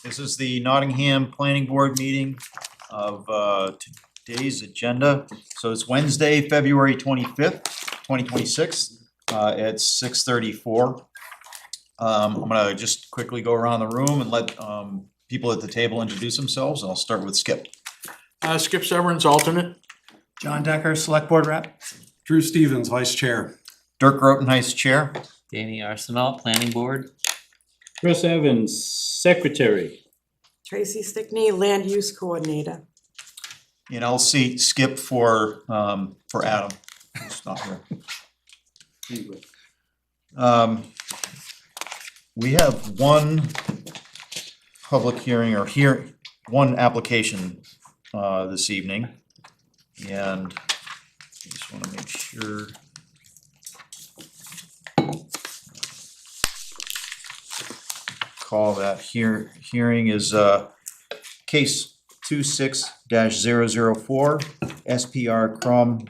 This is the Nottingham Planning Board meeting of today's agenda. So it's Wednesday, February 25th, 2026 at 6:34. I'm gonna just quickly go around the room and let people at the table introduce themselves. I'll start with Skip. Skip Severance, alternate. John Decker, Select Board Rep. Drew Stevens, Vice Chair. Dirk Rotenheis, Chair. Danny Arsenal, Planning Board. Chris Evans, Secretary. Tracy Stickney, Land Use Coordinator. And I'll see Skip for Adam, who's not here. We have one public hearing or one application this evening. And I just wanna make sure. Call that hearing is case 26-004 SPR Crum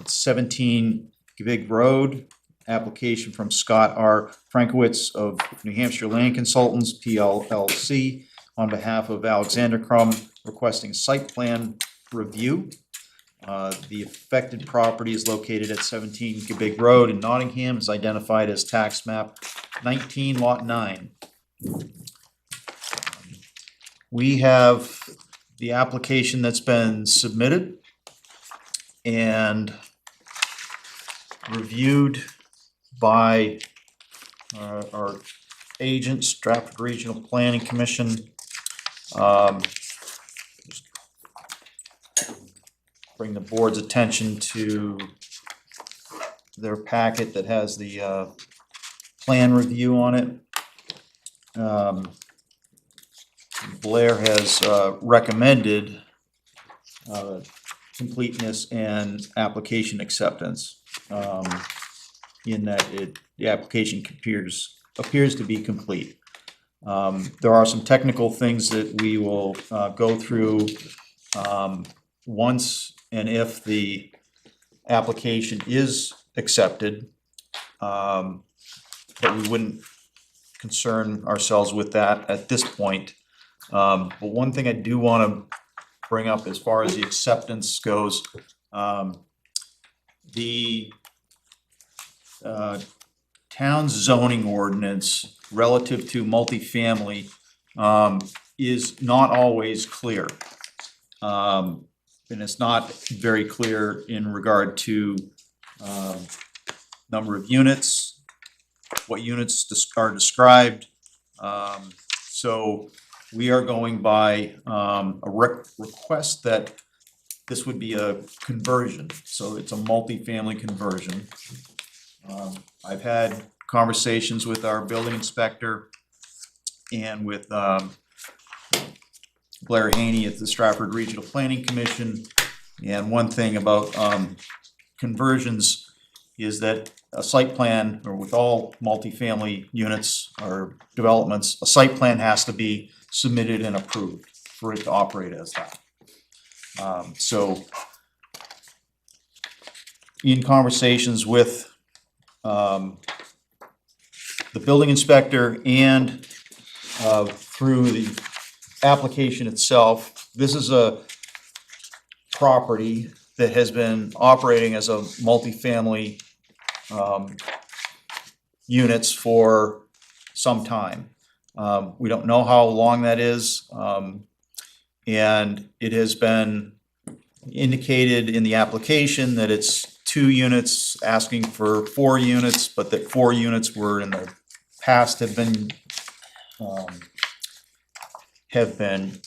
17 Givig Road. Application from Scott R. Frankowitz of New Hampshire Land Consultants PLLC on behalf of Alexander Crum requesting site plan review. The affected property is located at 17 Givig Road in Nottingham, is identified as tax map 19 lot 9. We have the application that's been submitted and reviewed by our agent, Stratford Regional Planning Commission. Just bring the board's attention to their packet that has the plan review on it. Blair has recommended completeness and application acceptance, in that the application appears to be complete. There are some technical things that we will go through once and if the application is accepted, but we wouldn't concern ourselves with that at this point. But one thing I do want to bring up as far as the acceptance goes, the town's zoning ordinance relative to multifamily is not always clear. And it's not very clear in regard to number of units, what units are described. So we are going by a request that this would be a conversion, so it's a multifamily conversion. I've had conversations with our building inspector and with Blair Haney at the Stratford Regional Planning Commission. And one thing about conversions is that a site plan, or with all multifamily units or developments, a site plan has to be submitted and approved for it to operate as that. So in conversations with the building inspector and through the application itself, this is a property that has been operating as a multifamily units for some time. We don't know how long that is, and it has been indicated in the application that it's 2 units, asking for 4 units, but that 4 units were in the past have been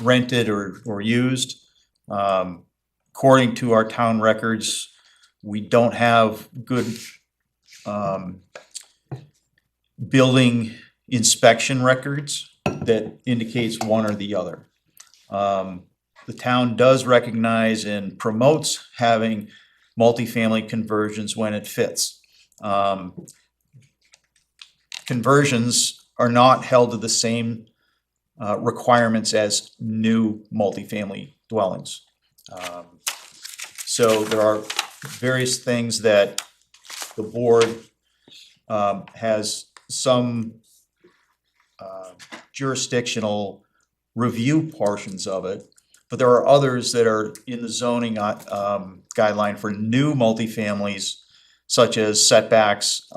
rented or used. According to our town records, we don't have good building inspection records that indicates one or the other. The town does recognize and promotes having multifamily conversions when it fits. Conversions are not held to the same requirements as new multifamily dwellings. So there are various things that the board has some jurisdictional review portions of it. But there are others that are in the zoning guideline for new multifamilies, such as setbacks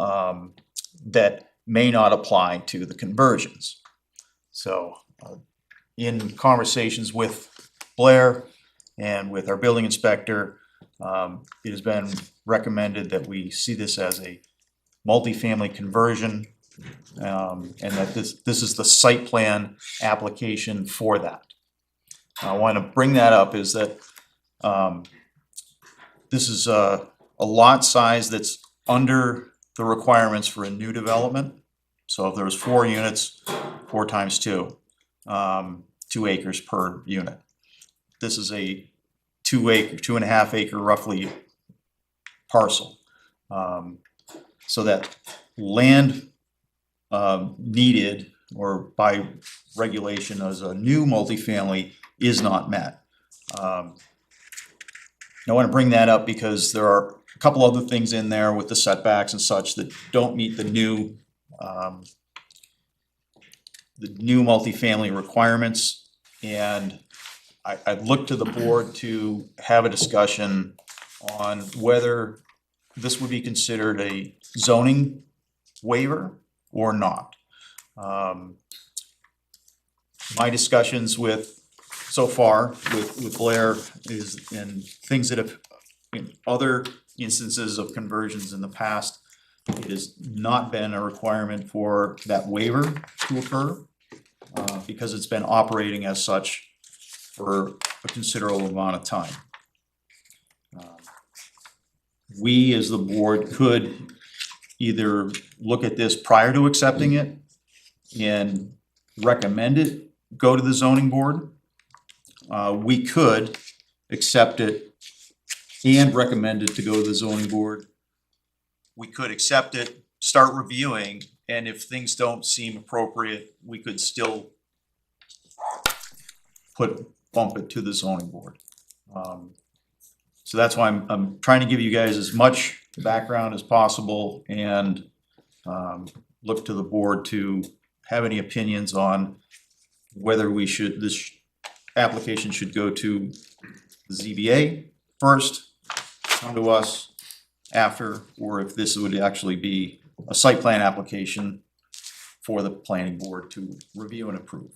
that may not apply to the conversions. So in conversations with Blair and with our building inspector, it has been recommended that we see this as a multifamily conversion, and that this is the site plan application for that. I want to bring that up is that this is a lot size that's under the requirements for a new development. So if there was 4 units, 4 times 2, 2 acres per unit. This is a 2.5 acre roughly parcel. So that land needed or by regulation as a new multifamily is not met. I want to bring that up because there are a couple other things in there with the setbacks and such that don't meet the new multifamily requirements. And I'd look to the board to have a discussion on whether this would be considered a zoning waiver or not. My discussions so far with Blair is in things that have, in other instances of conversions in the past, it has not been a requirement for that waiver to occur, because it's been operating as such for a considerable amount of time. We, as the board, could either look at this prior to accepting it and recommend it go to the zoning board. We could accept it and recommend it to go to the zoning board. We could accept it, start reviewing, and if things don't seem appropriate, we could still bump it to the zoning board. So that's why I'm trying to give you guys as much background as possible and look to the board to have any opinions on whether this application should go to the ZBA first, come to us after, or if this would actually be a site plan application for the planning board to review and approve.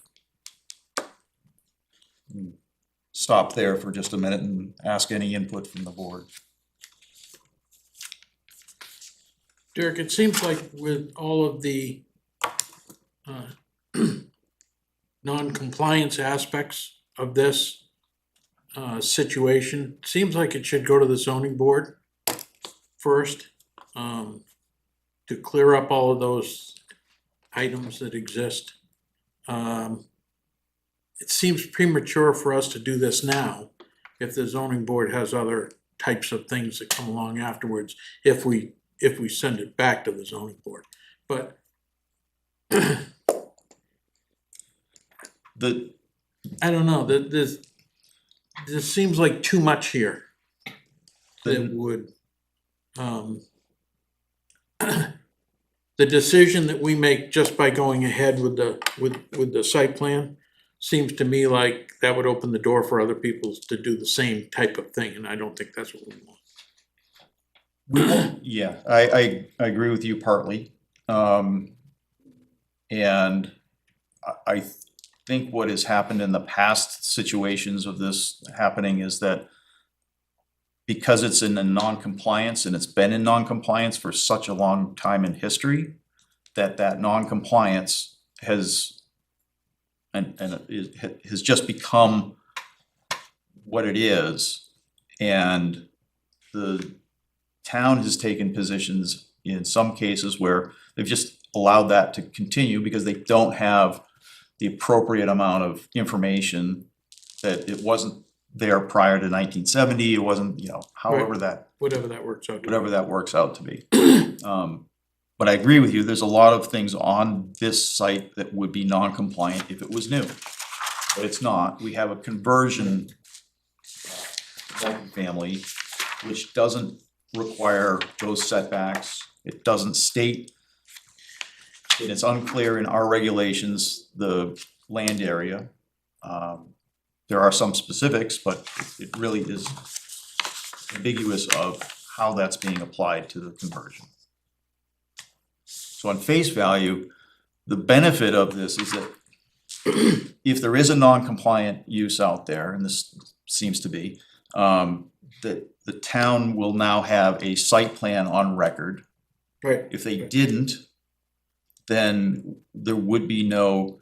Stop there for just a minute and ask any input from the board. Derek, it seems like with all of the non-compliance aspects of this situation, seems like it should go to the zoning board first, to clear up all of those items that exist. It seems premature for us to do this now, if the zoning board has other types of things that come along afterwards, if we send it back to the zoning board. But I don't know, this seems like too much here. That would, the decision that we make just by going ahead with the site plan seems to me like that would open the door for other people to do the same type of thing, and I don't think that's what we want. Yeah, I agree with you partly. And I think what has happened in the past situations of this happening is that because it's in a non-compliance and it's been in non-compliance for such a long time in history, that non-compliance has it has just become what it is. And the town has taken positions in some cases where they've just allowed that to continue because they don't have the appropriate amount of information, that it wasn't there prior to 1970, it wasn't, however Whatever that works out to be. whatever that works out to be. But I agree with you, there's a lot of things on this site that would be non-compliant if it was new. But it's not. We have a conversion multifamily, which doesn't require those setbacks. It doesn't state and it's unclear in our regulations, the land area. There are some specifics, but it really is ambiguous of how that's being applied to the conversion. So on face value, the benefit of this is that if there is a non-compliant use out there, and this seems to be, that the town will now have a site plan on record. Right, If they didn't, then there would be no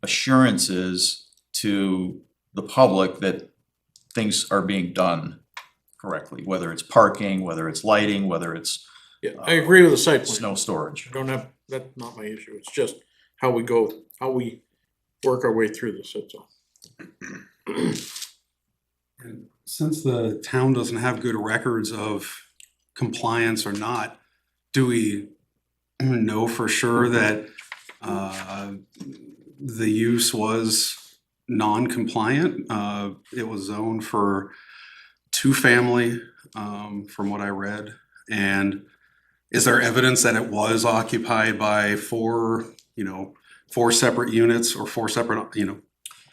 assurances to the public that things are being done correctly, whether it's parking, whether it's lighting, whether it's yeah, I agree with the site plan. snow storage. I don't have, that's not my issue, it's just how we work our way through this, that's all. And since the town doesn't have good records of compliance or not, do we know for sure that the use was non-compliant? It was zoned for two-family, from what I read. And is there evidence that it was occupied by four separate units or four separate,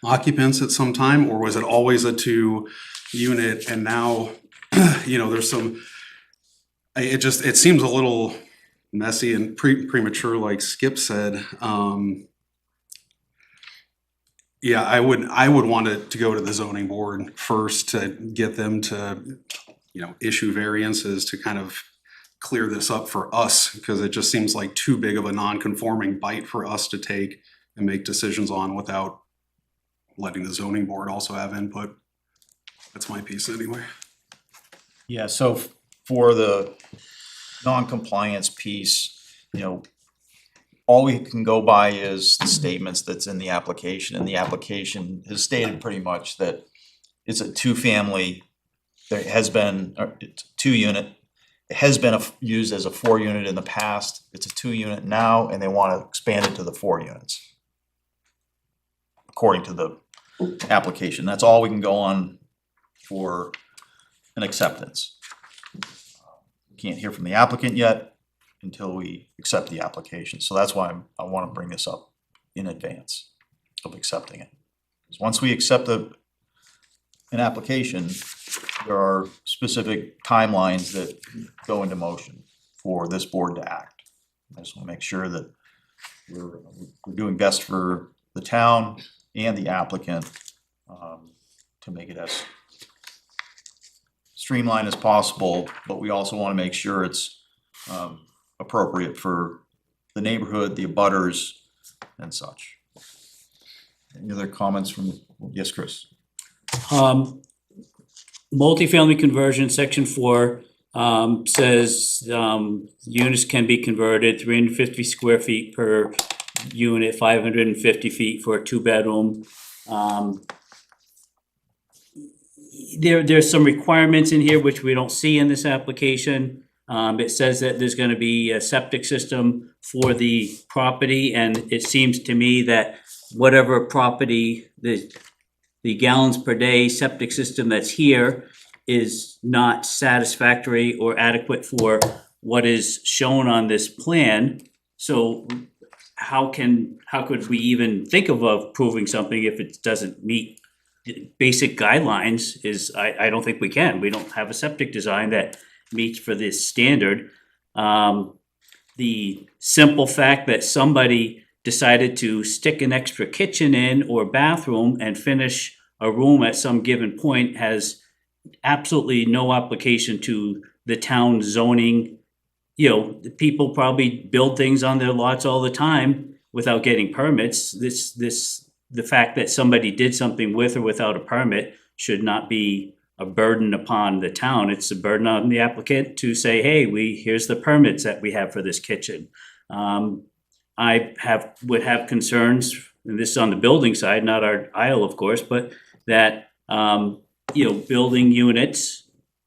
occupants at some time? Or was it always a two-unit and now, there's some, it seems a little messy and premature, like Skip said. Yeah, I would want it to go to the zoning board first to get them to, issue variances to kind of clear this up for us, because it just seems like too big of a non-conforming bite for us to take and make decisions on without letting the zoning board also have input. That's my piece anyway. Yeah, so for the non-compliance piece, all we can go by is the statements that's in the application, and the application has stated pretty much that it's a two-family, there has been, it's a two-unit, it has been used as a four-unit in the past, it's a two-unit now, and they want to expand it to the 4 units. According to the application, that's all we can go on for an acceptance. Can't hear from the applicant yet until we accept the application, so that's why I want to bring this up in advance of accepting it. Because once we accept an application, there are specific timelines that go into motion for this board to act. I just want to make sure that we're doing best for the town and the applicant, to make it as streamlined as possible, but we also want to make sure it's appropriate for the neighborhood, the abutters, and such. Any other comments from, yes, Chris? Multifamily conversion, section 4, says, units can be converted 350 square feet per unit, 550 feet for a 2-bedroom. There's some requirements in here which we don't see in this application. It says that there's gonna be a septic system for the property, and it seems to me that whatever property, the gallons per day septic system that's here is not satisfactory or adequate for what is shown on this plan. So how could we even think of approving something if it doesn't meet basic guidelines? I don't think we can. We don't have a septic design that meets for this standard. The simple fact that somebody decided to stick an extra kitchen in or bathroom and finish a room at some given point has absolutely no application to the town zoning. The people probably build things on their lots all the time without getting permits. The fact that somebody did something with or without a permit should not be a burden upon the town. It's a burden on the applicant to say, hey, here's the permits that we have for this kitchen. I would have concerns, and this is on the building side, not our aisle, of course, but that building units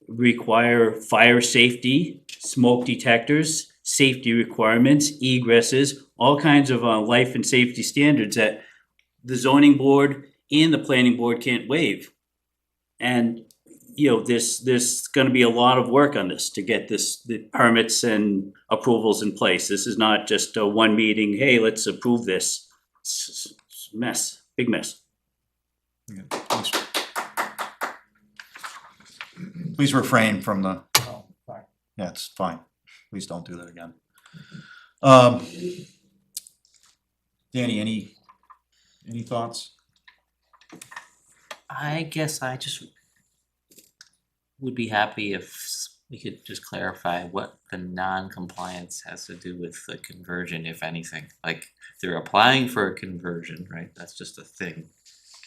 require fire safety, smoke detectors, safety requirements, egresses, all kinds of life and safety standards that the zoning board and the planning board can't waive. And you know, there's gonna be a lot of work on this to get the permits and approvals in place. This is not just a one meeting, hey, let's approve this. It's a mess, big mess. Yeah, please refrain from the, yeah, it's fine. Please don't do that again. Danny, any thoughts? I guess I just would be happy if we could just clarify what the non-compliance has to do with the conversion, if anything. Like, they're applying for a conversion, right? That's just a thing.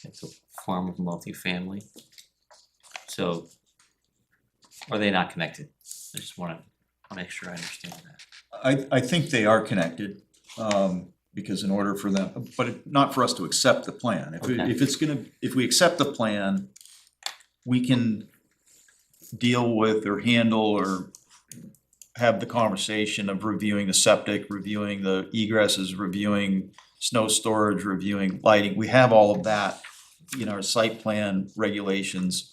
It's a form of multifamily. So, are they not connected? I just wanna make sure I understand that. I think they are connected, because in order for them, but not for us to accept the plan. Okay. If we accept the plan, we can deal with or handle or have the conversation of reviewing the septic, reviewing the egresses, reviewing snow storage, reviewing lighting. We have all of that in our site plan regulations,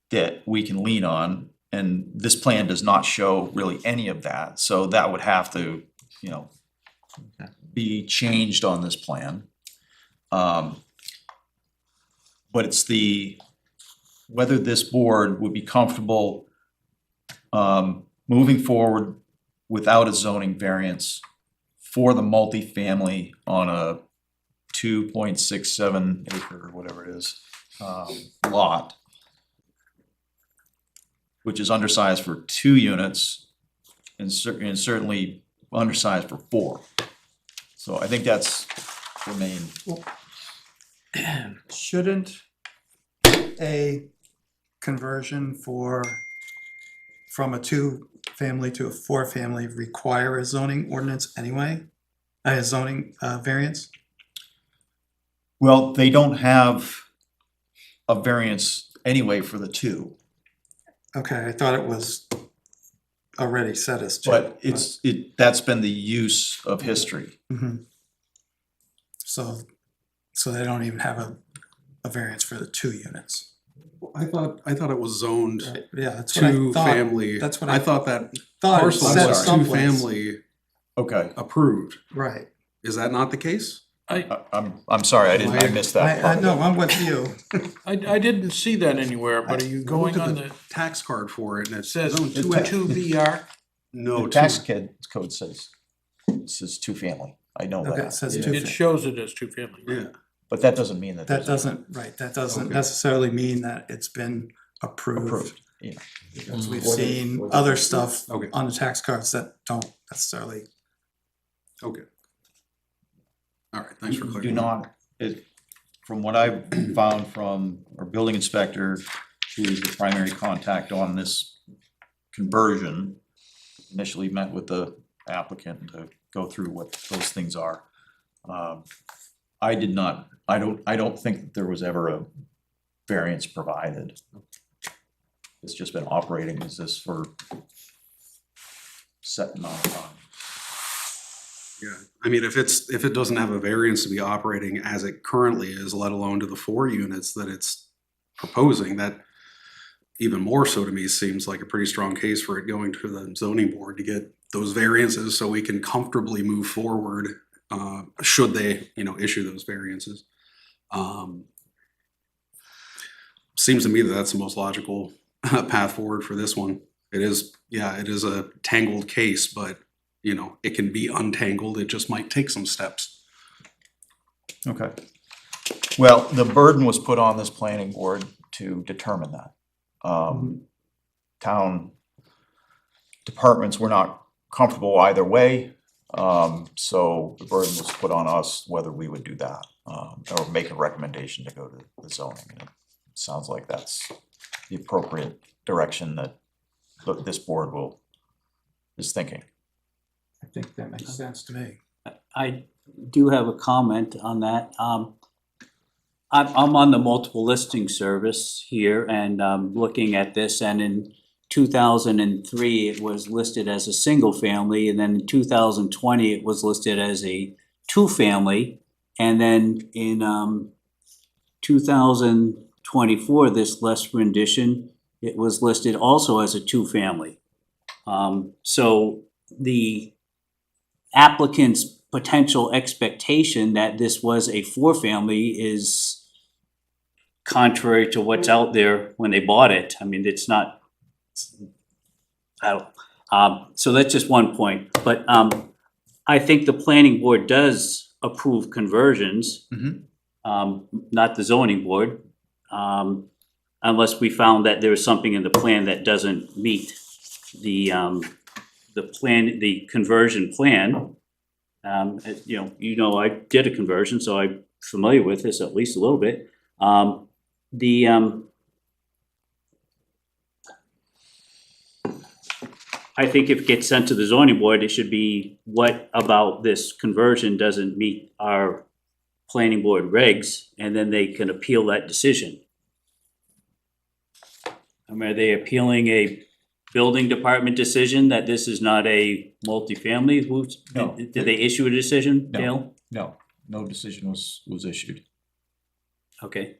that we can lean on. And this plan does not show really any of that, so that would have to, be changed on this plan. But it's whether this board would be comfortable moving forward without a zoning variance for the multifamily on a 2.67 acre, or whatever it is, lot, which is undersized for 2 units and certainly undersized for 4. So I think that's the main. Shouldn't a conversion from a 2-family to a 4-family require a zoning ordinance anyway? A zoning variance? Well, they don't have a variance anyway for the 2, Okay, I thought it was already set as 2. but that's been the use of history. Mhm. So they don't even have a variance for the 2 units. I thought it was zoned Right, yeah, that's what I two thought. family. That's what I thought that Thought it parcel said was two someplace. family Okay, approved. Right. Is that not the case? I'm sorry, I missed that part. I know, I'm with you. I didn't see that anywhere, but are you going Look on at the, tax card for it and it it says zoned It's two BR? No, The tax code says 2-family, I know Okay, it that, says yeah. 2. It shows it as 2-family. Yeah, But that doesn't mean that. That there's a- doesn't Okay. necessarily mean that it's been approved. Approved, yeah. Because we've seen other stuff Okay. on the tax cards that don't necessarily. okay. All right, thanks for Do clarifying. not, from what I've found from our building inspector, who is the primary contact on this conversion, initially met with the applicant to go through what those things are. I don't think that there was ever a variance provided. It's just been operating as this for set amount of time. Yeah, I mean, if it doesn't have a variance to be operating as it currently is, let alone to the 4 units that it's proposing, that even more so to me seems like a pretty strong case for it going to the zoning board to get those variances so we can comfortably move forward, should they, issue those variances. Seems to me that that's the most logical path forward for this one. It is a tangled case, but it can be untangled. It just might take some steps. Okay. Well, the burden was put on this planning board to determine that. Town departments were not comfortable either way. So the burden was put on us whether we would do that, or make a recommendation to go to the zoning. And it sounds like that's the appropriate direction that this board is thinking. I think that makes sense to me. I do have a comment on that. I'm on the multiple listing service here and looking at this, and in 2003, it was listed as a single family, and then in 2020, it was listed as a 2-family. And then in 2000, 24, this less rendition, it was listed also as a two-family. So the applicant's potential expectation that this was a four-family is contrary to what's out there when they bought it. I mean, it's not, so that's just one point, but I think the planning board does approve conversions. Mhm. Not the zoning board, unless we found that there's something in the plan that doesn't meet the plan, the conversion plan. You know, I did a conversion, so I'm familiar with this at least a little bit. I think if it gets sent to the zoning board, it should be, what about this conversion doesn't meet our planning board regs, and then they can appeal that decision. I mean, are they appealing a building department decision that this is not a multifamily? No. Did they issue a decision, No. Dale? No decision was issued. Okay.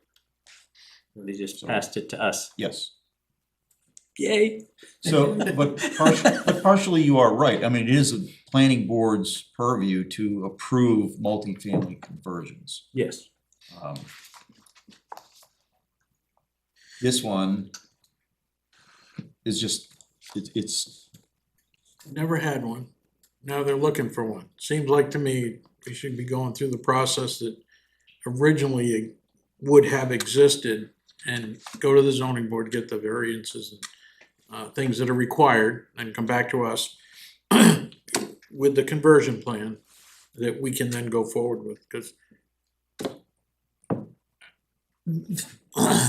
They just passed it to us. Yes. Yay. So, but partially you are right. I mean, it is a planning board's purview to approve multifamily conversions. Yes. This one is just, it's, Never had one. Now they're looking for one. Seems like to me, we should be going through the process that originally would have existed and go to the zoning board, get the variances and things that are required, and come back to us with the conversion plan that we can then go forward with, because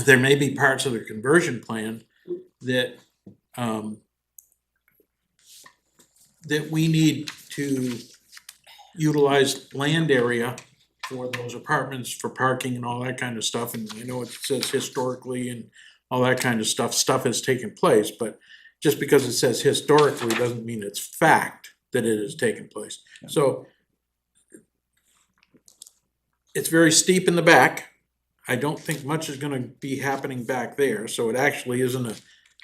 there may be parts of the conversion plan that that we need to utilize land area for those apartments, for parking and all that kind of stuff, and I know it says historically and all that kind of stuff has taken place, but just because it says historically doesn't mean it's fact that it has taken place. So it's very steep in the back. I don't think much is gonna be happening back there, so it actually isn't a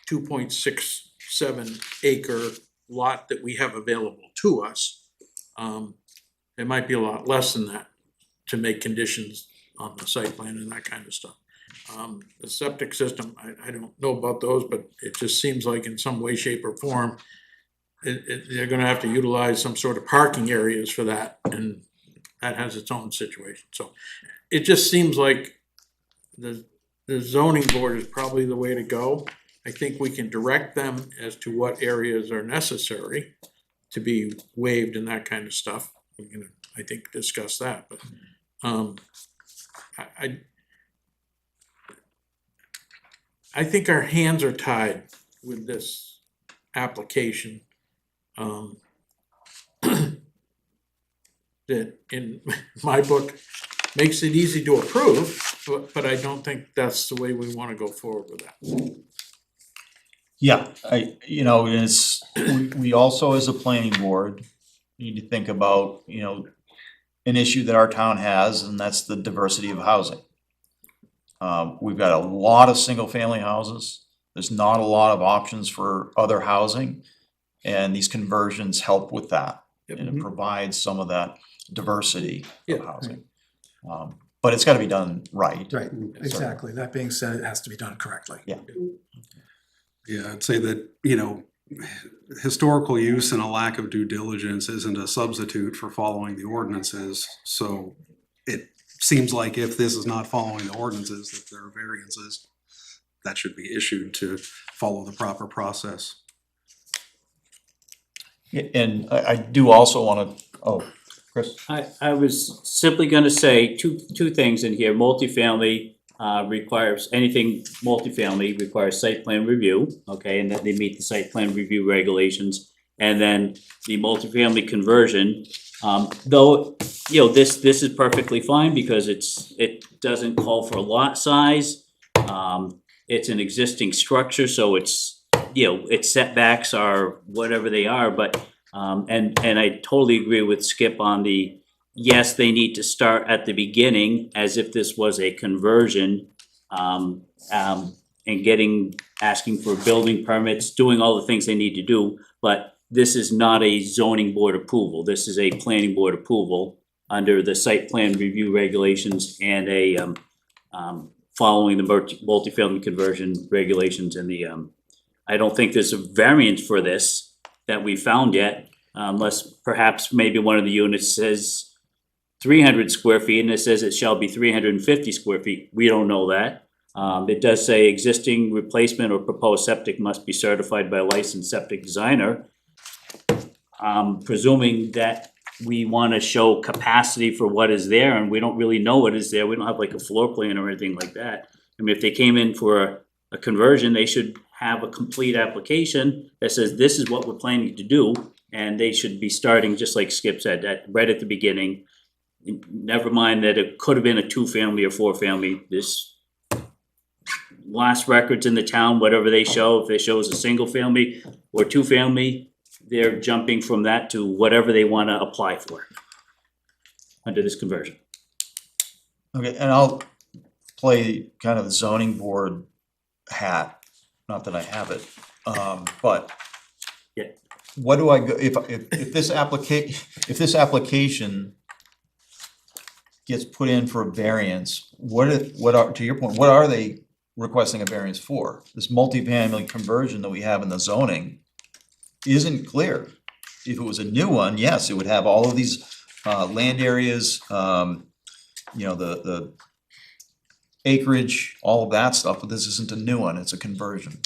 2.67 acre lot that we have available to us. It might be a lot less than that to make conditions on the site plan and that kind of stuff. The septic system, I don't know about those, but it just seems like in some way, shape or form, they're gonna have to utilize some sort of parking areas for that, and that has its own situation. So it just seems like the zoning board is probably the way to go. I think we can direct them as to what areas are necessary to be waived and that kind of stuff. We can, I think, discuss that, but I think our hands are tied with this application. That in my book makes it easy to approve, but I don't think that's the way we wanna go forward with that. yeah, it's, we also as a planning board need to think about, an issue that our town has, and that's the diversity of housing. We've got a lot of single-family houses. There's not a lot of options for other housing, and these conversions help with that. And it provides some of that diversity Yeah. of housing. But it's gotta be done right. Right, exactly. That being said, it has to be done correctly. Yeah. Yeah, I'd say that, historical use and a lack of due diligence isn't a substitute for following the ordinances. So it seems like if this is not following the ordinances, that there are variances that should be issued to follow the proper process. And I do also wanna, Chris? I was simply gonna say two things in here. Multifamily requires, anything multifamily requires site plan review, okay, and that they meet the site plan review regulations. And then the multifamily conversion, though, this is perfectly fine because it doesn't call for a lot size. It's an existing structure, so its setbacks are whatever they are, but and I totally agree with Skip on yes, they need to start at the beginning as if this was a conversion. and asking for building permits, doing all the things they need to do, but this is not a zoning board approval, this is a planning board approval under the site plan review regulations and following the multifamily conversion regulations and I don't think there's a variance for this that we found yet, unless perhaps maybe one of the units says 300 square feet and it says it shall be 350 square feet. We don't know that. It does say existing replacement or proposed septic must be certified by a licensed septic designer. Presuming that we wanna show capacity for what is there and we don't really know what is there. We don't have like a floor plan or anything like that. I mean, if they came in for a conversion, they should have a complete application that says this is what we're planning to do. And they should be starting, just like Skip said, that right at the beginning. Never mind that it could have been a 2-family or 4-family, this last records in the town, whatever they show, if it shows a 1-family or 2-family, they're jumping from that to whatever they wanna apply for under this conversion. Okay, and I'll play kind of the zoning board hat, not that I have it, but Yeah. what do I go, if this application gets put in for a variance, what are, to your point, what are they requesting a variance for? This multifamily conversion that we have in the zoning isn't clear. If it was a new one, yes, it would have all of these land areas, the acreage, all of that stuff, but this isn't a new one, it's a conversion.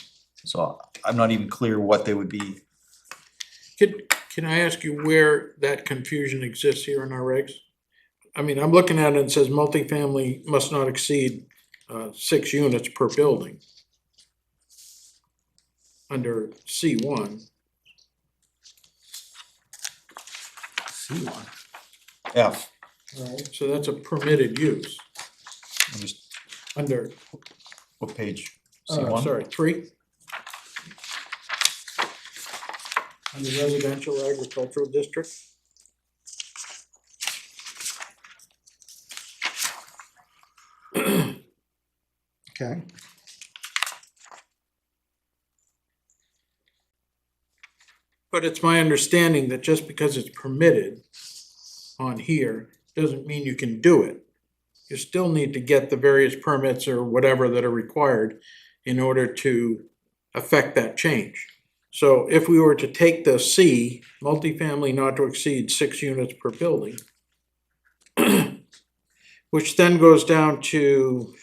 So I'm not even clear what they would be. Can I ask you where that confusion exists here in our regs? I mean, I'm looking at it and it says multifamily must not exceed 6 units per building. Under C1. C1. F, So that's a permitted use I'm just, under, what page? C1? sorry, 3. Under residential agricultural district. Okay. But it's my understanding that just because it's permitted on here, doesn't mean you can do it. You still need to get the various permits or whatever that are required in order to affect that change. So if we were to take the C, multifamily not to exceed 6 units per building, which then goes down to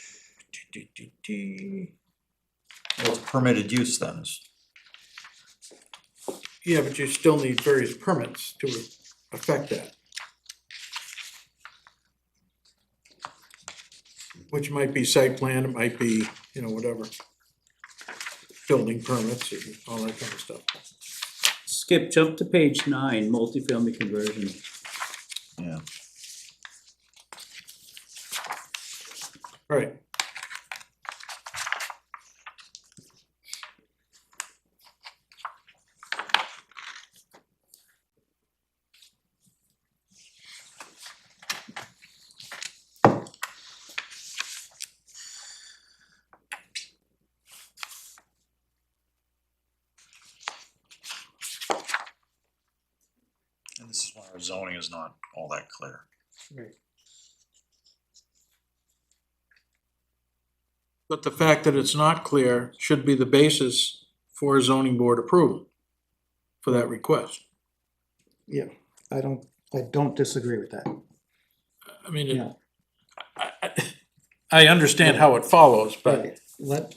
What's permitted use then? yeah, but you still need various permits to affect that. Which might be site plan, it might be, whatever. Building permits and all that kind of stuff. Skip, jump to page 9, multifamily conversion. Yeah. Right. And this is why our zoning is not all that clear. But the fact that it's not clear should be the basis for a zoning board approval for that request. Yeah, I don't disagree with that. I mean, Yeah. I understand how it follows, but Let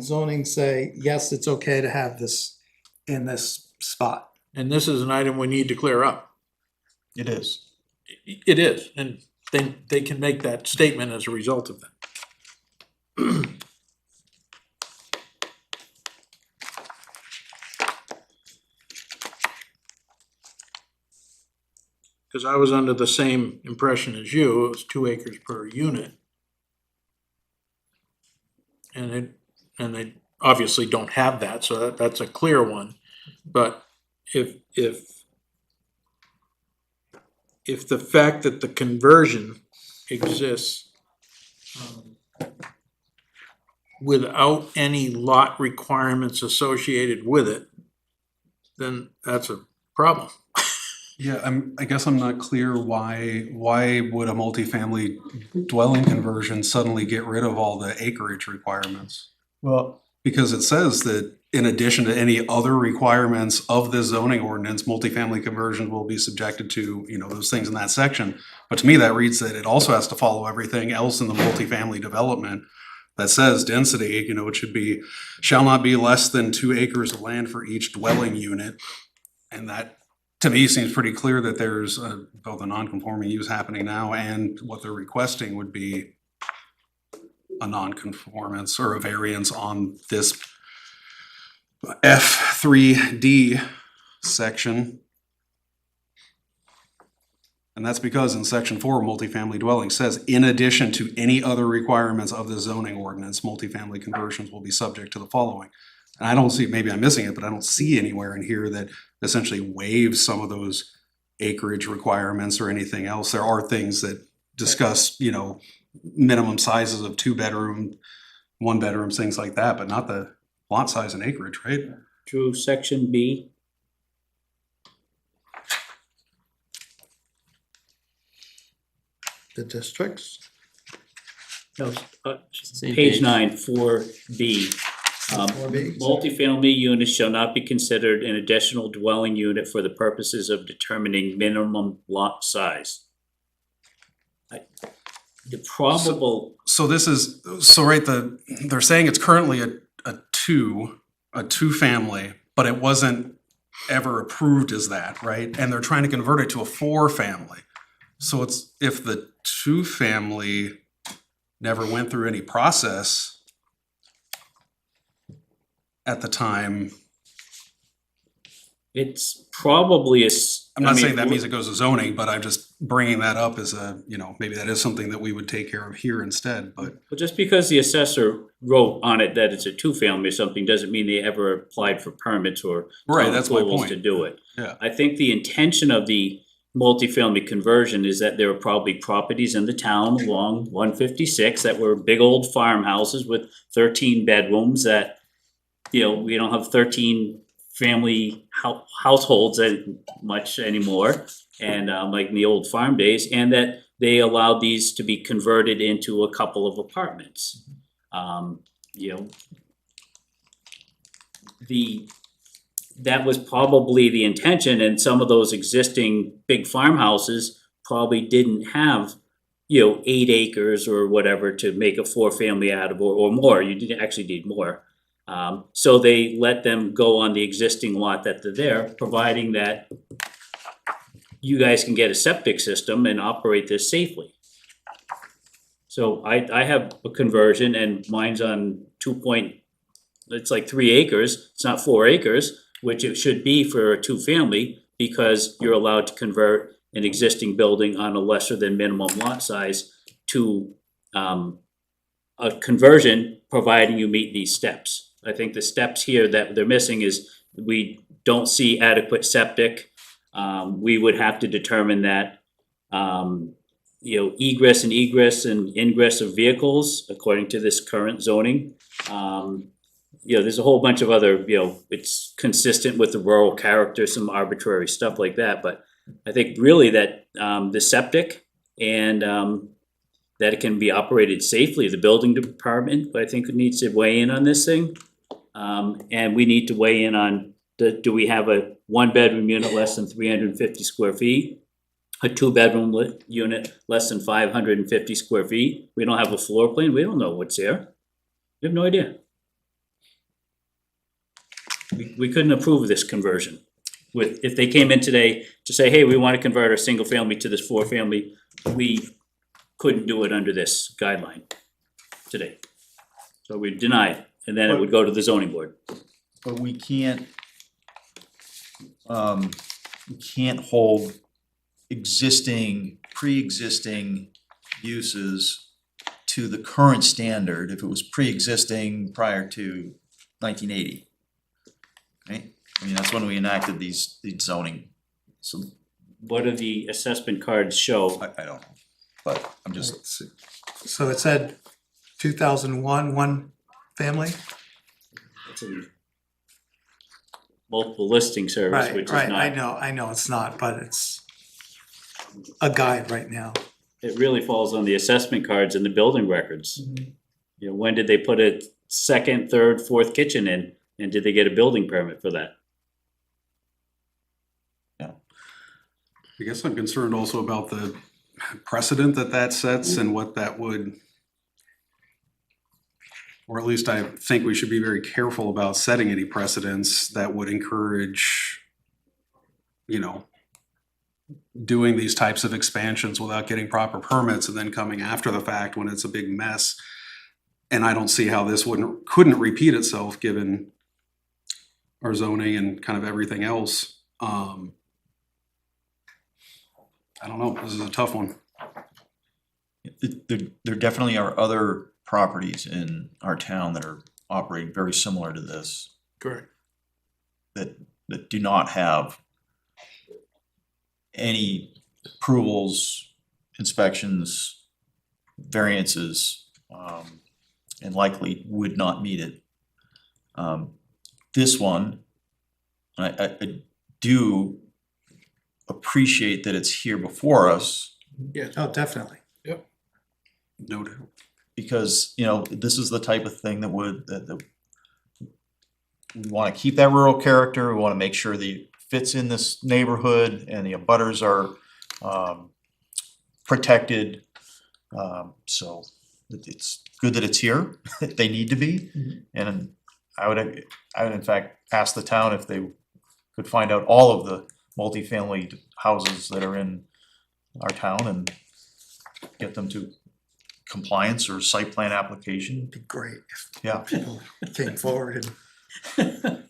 zoning say, yes, it's okay to have this in this spot. and this is an item we need to clear up. It is. It is, and they can make that statement as a result of that. Because I was under the same impression as you, it was 2 acres per unit. And they obviously don't have that, so that's a clear one. But if the fact that the conversion exists without any lot requirements associated with it, then that's a problem. Yeah, I guess I'm not clear why would a multifamily dwelling conversion suddenly get rid of all the acreage requirements? Well, Because it says that in addition to any other requirements of this zoning ordinance, multifamily conversions will be subjected to, you know, those things in that section. But to me, that reads that it also has to follow everything else in the multifamily development that says density, you know, it should be, shall not be less than 2 acres of land for each dwelling unit. And that, to me, seems pretty clear that there's both a non-conforming use happening now and what they're requesting would be a non-conformance or a variance on this F3D section. And that's because in section 4, multifamily dwelling says, in addition to any other requirements of the zoning ordinance, multifamily conversions will be subject to the following. And I don't see, maybe I'm missing it, but I don't see anywhere in here that essentially waives some of those acreage requirements or anything else. There are things that discuss, you know, minimum sizes of 2-bedroom, 1-bedrooms, things like that, but not the lot size and acreage, right? Drew, section B. The districts? No, Same page page. 9, 4B. Multifamily units shall not be considered an additional dwelling unit for the purposes of determining minimum lot size. The probable, So this is, so right, they're saying it's currently a two-family, but it wasn't ever approved as that, right? And they're trying to convert it to a 4-family. So it's, if the 2-family never went through any process at the time, it's probably I'm not saying that means it goes to zoning, but I'm just bringing that up as a, you know, maybe that is something that we would take care of here instead, but. But just because the assessor wrote on it that it's a 2-family or something, doesn't mean they ever applied for permits or Right, town that's my approvals point. to do it. Yeah. I think the intention of the multifamily conversion is that there are probably properties in the town along 156 that were big old farmhouses with 13 bedrooms that, you know, we don't have 13 family households much anymore, and like in the old farm days, and that they allowed these to be converted into a couple of apartments. You know, that was probably the intention, and some of those existing big farmhouses probably didn't have, you know, 8 acres or whatever to make a 4-family out of, or more. You did actually need more. So they let them go on the existing lot that they're there, providing that you guys can get a septic system and operate this safely. So I have a conversion and mine's on it's like 3 acres, it's not 4 acres, which it should be for a 2-family, because you're allowed to convert an existing building on a lesser than minimum lot size to a conversion, providing you meet these steps. I think the steps here that they're missing is we don't see adequate septic. We would have to determine that, you know, egress and ingress of vehicles according to this current zoning. You know, there's a whole bunch of other, you know, it's consistent with the rural character, some arbitrary stuff like that, but I think really that the septic and that it can be operated safely, the building department, I think, needs to weigh in on this thing. And we need to weigh in on, do we have a 1-bedroom unit less than 350 square feet? A 2-bedroom unit less than 550 square feet? We don't have a floor plan, we don't know what's there. We have no idea. We couldn't approve this conversion. If they came in today to say, hey, we wanna convert our single family to this 4-family, we couldn't do it under this guideline today. So we deny it, and then it would go to the zoning board. but we can't hold pre-existing uses to the current standard if it was pre-existing prior to 1980. Right? I mean, that's when we enacted these zoning, so What do the assessment cards show? I don't know, but I'm just, So it said 2001, family? It's a multiple listing service, which is Right, not, I know it's not, but it's a guide right now. it really falls on the assessment cards and the building records. You know, when did they put a second, third, fourth kitchen in, and did they get a building permit for that? I guess I'm concerned also about the precedent that that sets and what that would, or at least I think we should be very careful about setting any precedents that would encourage, you know, doing these types of expansions without getting proper permits and then coming after the fact when it's a big mess. And I don't see how this couldn't repeat itself given our zoning and kind of everything else. I don't know, this is a tough one. There definitely are other properties in our town that are operating very similar to this, Correct. that do not have any approvals, inspections, variances, and likely would not meet it. This one, I do appreciate that it's here before us, Yes. Oh, definitely. No doubt. because, you know, this is the type of thing that we wanna keep that rural character, we wanna make sure that it fits in this neighborhood and the abutters are protected. So it's good that it's here, they need to be. And I would in fact ask the town if they could find out all of the multifamily houses that are in our town and get them to compliance or site plan application. It'd be great Yeah, if people came forward and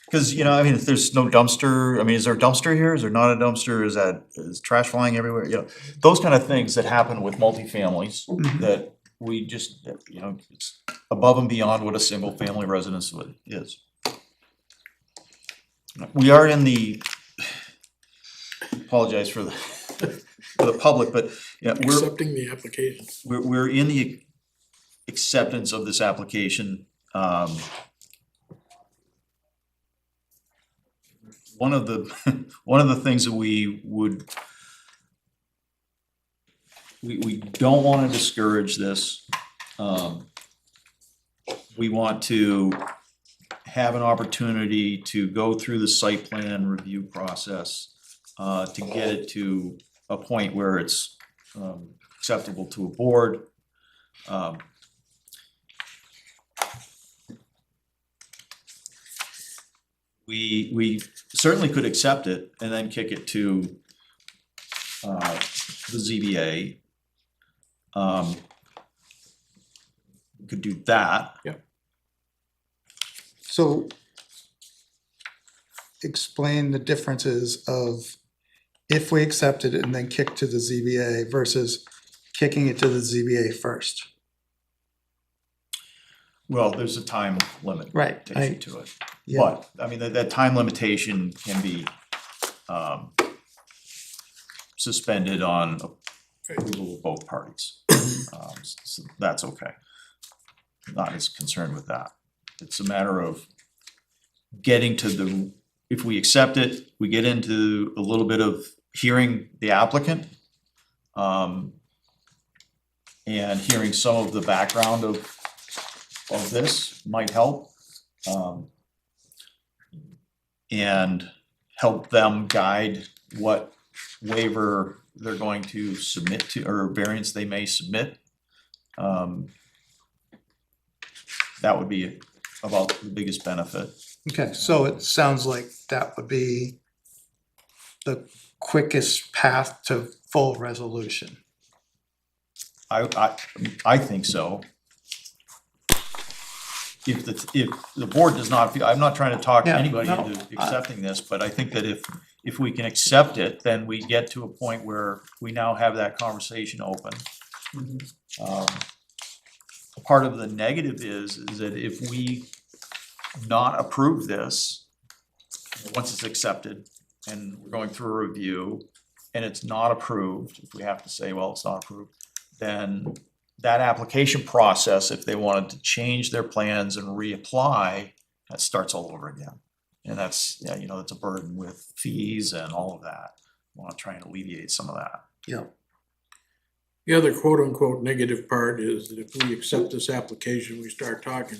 cause you know, I mean, if there's no dumpster, I mean, is there a dumpster here? Is there not a dumpster? Is trash flying everywhere? You know, those kind of things that happen with multifamilies that we just, you know, it's above and beyond what a single family residence is. We are in the, apologize for the public, but yeah, Accepting the application. we're in the acceptance of this application. One of the things that we don't wanna discourage this. We want to have an opportunity to go through the site plan review process, to get it to a point where it's acceptable to a board. We certainly could accept it and then kick it to the ZBA. We could do that. So explain the differences of if we accepted it and then kick to the ZBA versus kicking it to the ZBA first. Well, there's a time limit. Right, Limitation to it. Yeah, But, I mean, that time limitation can be suspended on approval of both parties. So that's okay. Not as concerned with that. It's a matter of getting to the, if we accept it, we get into a little bit of hearing the applicant. And hearing some of the background of this might help. And help them guide what waiver they're going to submit to, or variance they may submit. That would be about the biggest benefit. okay, so it sounds like that would be the quickest path to full resolution. I think so. If the board does not feel, I'm not trying to talk Yeah, anybody no, into accepting this, but I think that if we can accept it, then we get to a point where we now have that conversation open. Part of the negative is that if we not approve this, once it's accepted and we're going through a review and it's not approved, if we have to say, well, it's not approved, then that application process, if they wanted to change their plans and reapply, that starts all over again. And that's, yeah, you know, it's a burden with fees and all of that. Want to try and alleviate some of that. Yeah. The other quote-unquote negative part is that if we accept this application, we start talking,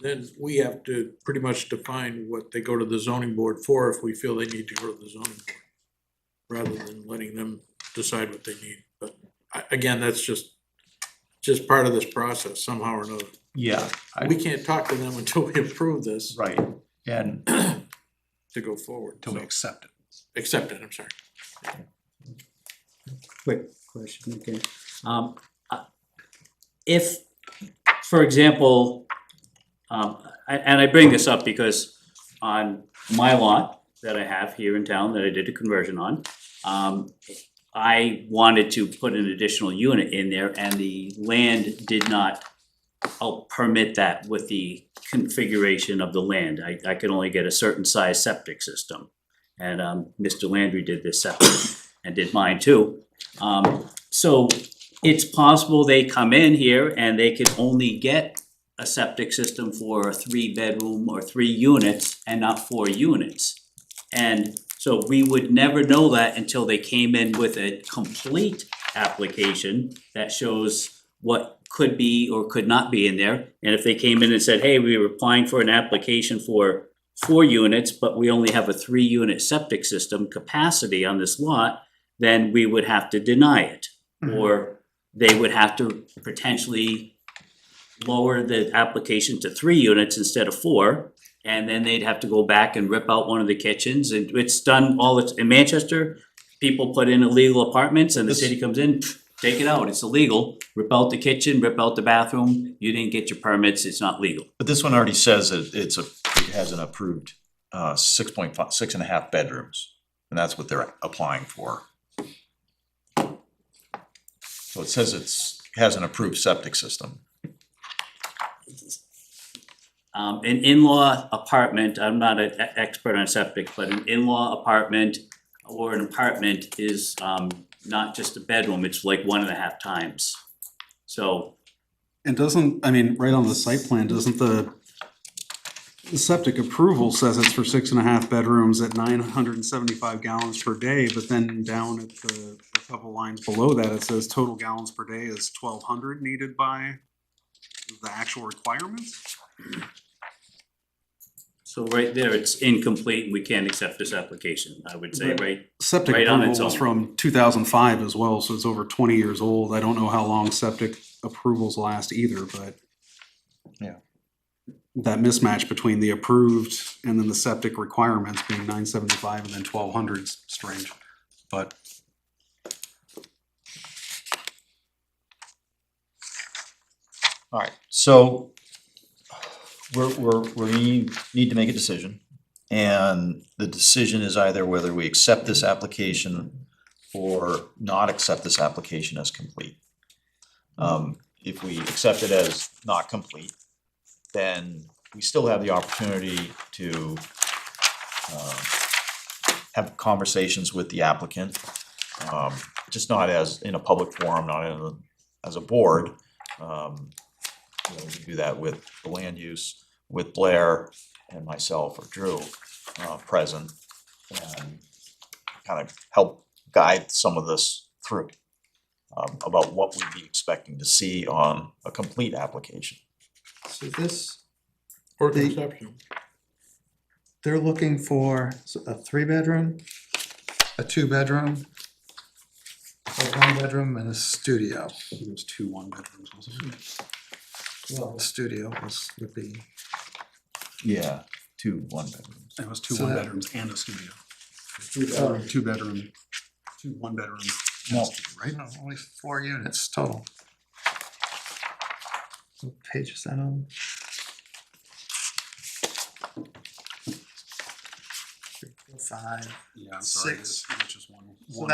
then we have to pretty much define what they go to the zoning board for if we feel they need to go to the zoning board, rather than letting them decide what they need. But again, that's just part of this process somehow or another. Yeah. We can't talk to them until we approve this Right, and to go forward. Till we So, accept it. accept it, I'm sorry. Quick question, okay. If, for example, and I bring this up because on my lot that I have here in town that I did a conversion on, I wanted to put an additional unit in there and the land did not permit that with the configuration of the land. I could only get a certain size septic system. And Mr. Landry did this septic and did mine too. So it's possible they come in here and they could only get a septic system for a 3-bedroom or 3 units and not 4 units. And so we would never know that until they came in with a complete application that shows what could be or could not be in there. And if they came in and said, hey, we were applying for an application for 4 units, but we only have a 3-unit septic system capacity on this lot, then we would have to deny it. Or they would have to potentially lower the application to 3 units instead of 4. And then they'd have to go back and rip out one of the kitchens, and it's done in Manchester. People put in illegal apartments and the city comes in, take it out, it's illegal. Rip out the kitchen, rip out the bathroom, you didn't get your permits, it's not legal. but this one already says that it has an approved 6.5 bedrooms, and that's what they're applying for. So it says has an approved septic system. An in-law apartment, I'm not an expert on septic, but an in-law apartment or an apartment is not just a bedroom, it's like 1.5 times. So, And doesn't, I mean, right on the site plan, doesn't the septic approval says it's for 6.5 bedrooms at 975 gallons per day, but then down at a couple lines below that, it says total gallons per day is 1,200 needed by the actual requirements? so right there, it's incomplete and we can't accept this application, I would say, right? Septic Right on approval its was own. from 2005 as well, so it's over 20 years old. I don't know how long septic approvals last either, but Yeah. that mismatch between the approved and then the septic requirements being 975 and then 1,200 is strange, but All right, so we need to make a decision. And the decision is either whether we accept this application or not accept this application as complete. If we accept it as not complete, then we still have the opportunity to have conversations with the applicant. Just not as in a public forum, not as a board. You know, we can do that with the land use, with Blair and myself or Drew present, and kind of help guide some of this through about what we'd be expecting to see on a complete application. So this, Or The- conceptual. they're looking for a 3-bedroom, a 2-bedroom, a 1-bedroom, and a studio. it was 2 1-bedrooms, wasn't it? Well, the studio would be, Yeah, 2 1-bedrooms. It was 2 So that- 1-bedrooms and a studio. oh, 2-bedroom, 2 1-bedrooms. No. Right? no, only 4 units total. What page is that on? Five. Yeah, I'm sorry, 6. it's just one. So one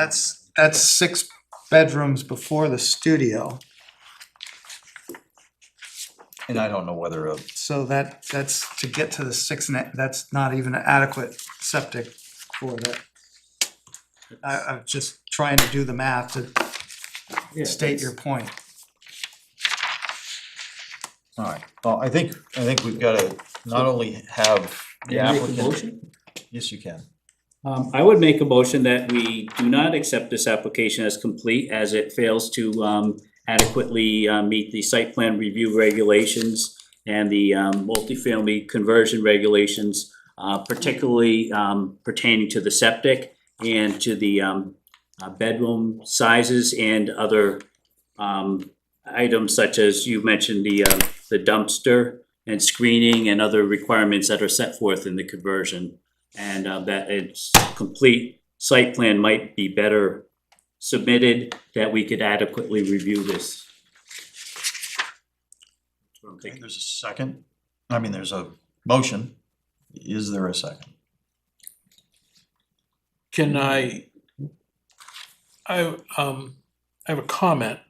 that's 6 bedrooms before the studio. And I don't know whether So that's to get to the 6 and that's not even adequate septic for that. I'm just trying to do the math to state your point. Alright, well, I think we've gotta not only have the Can I make a applicant. motion? Yes, you can. I would make a motion that we do not accept this application as complete as it fails to adequately meet the site plan review regulations and the multifamily conversion regulations, particularly pertaining to the septic and to the bedroom sizes and other items such as you mentioned, the dumpster and screening and other requirements that are set forth in the conversion. And that its complete site plan might be better submitted, that we could adequately review this. Okay, there's a second. I mean, there's a motion. Is there a second? Can I have a comment.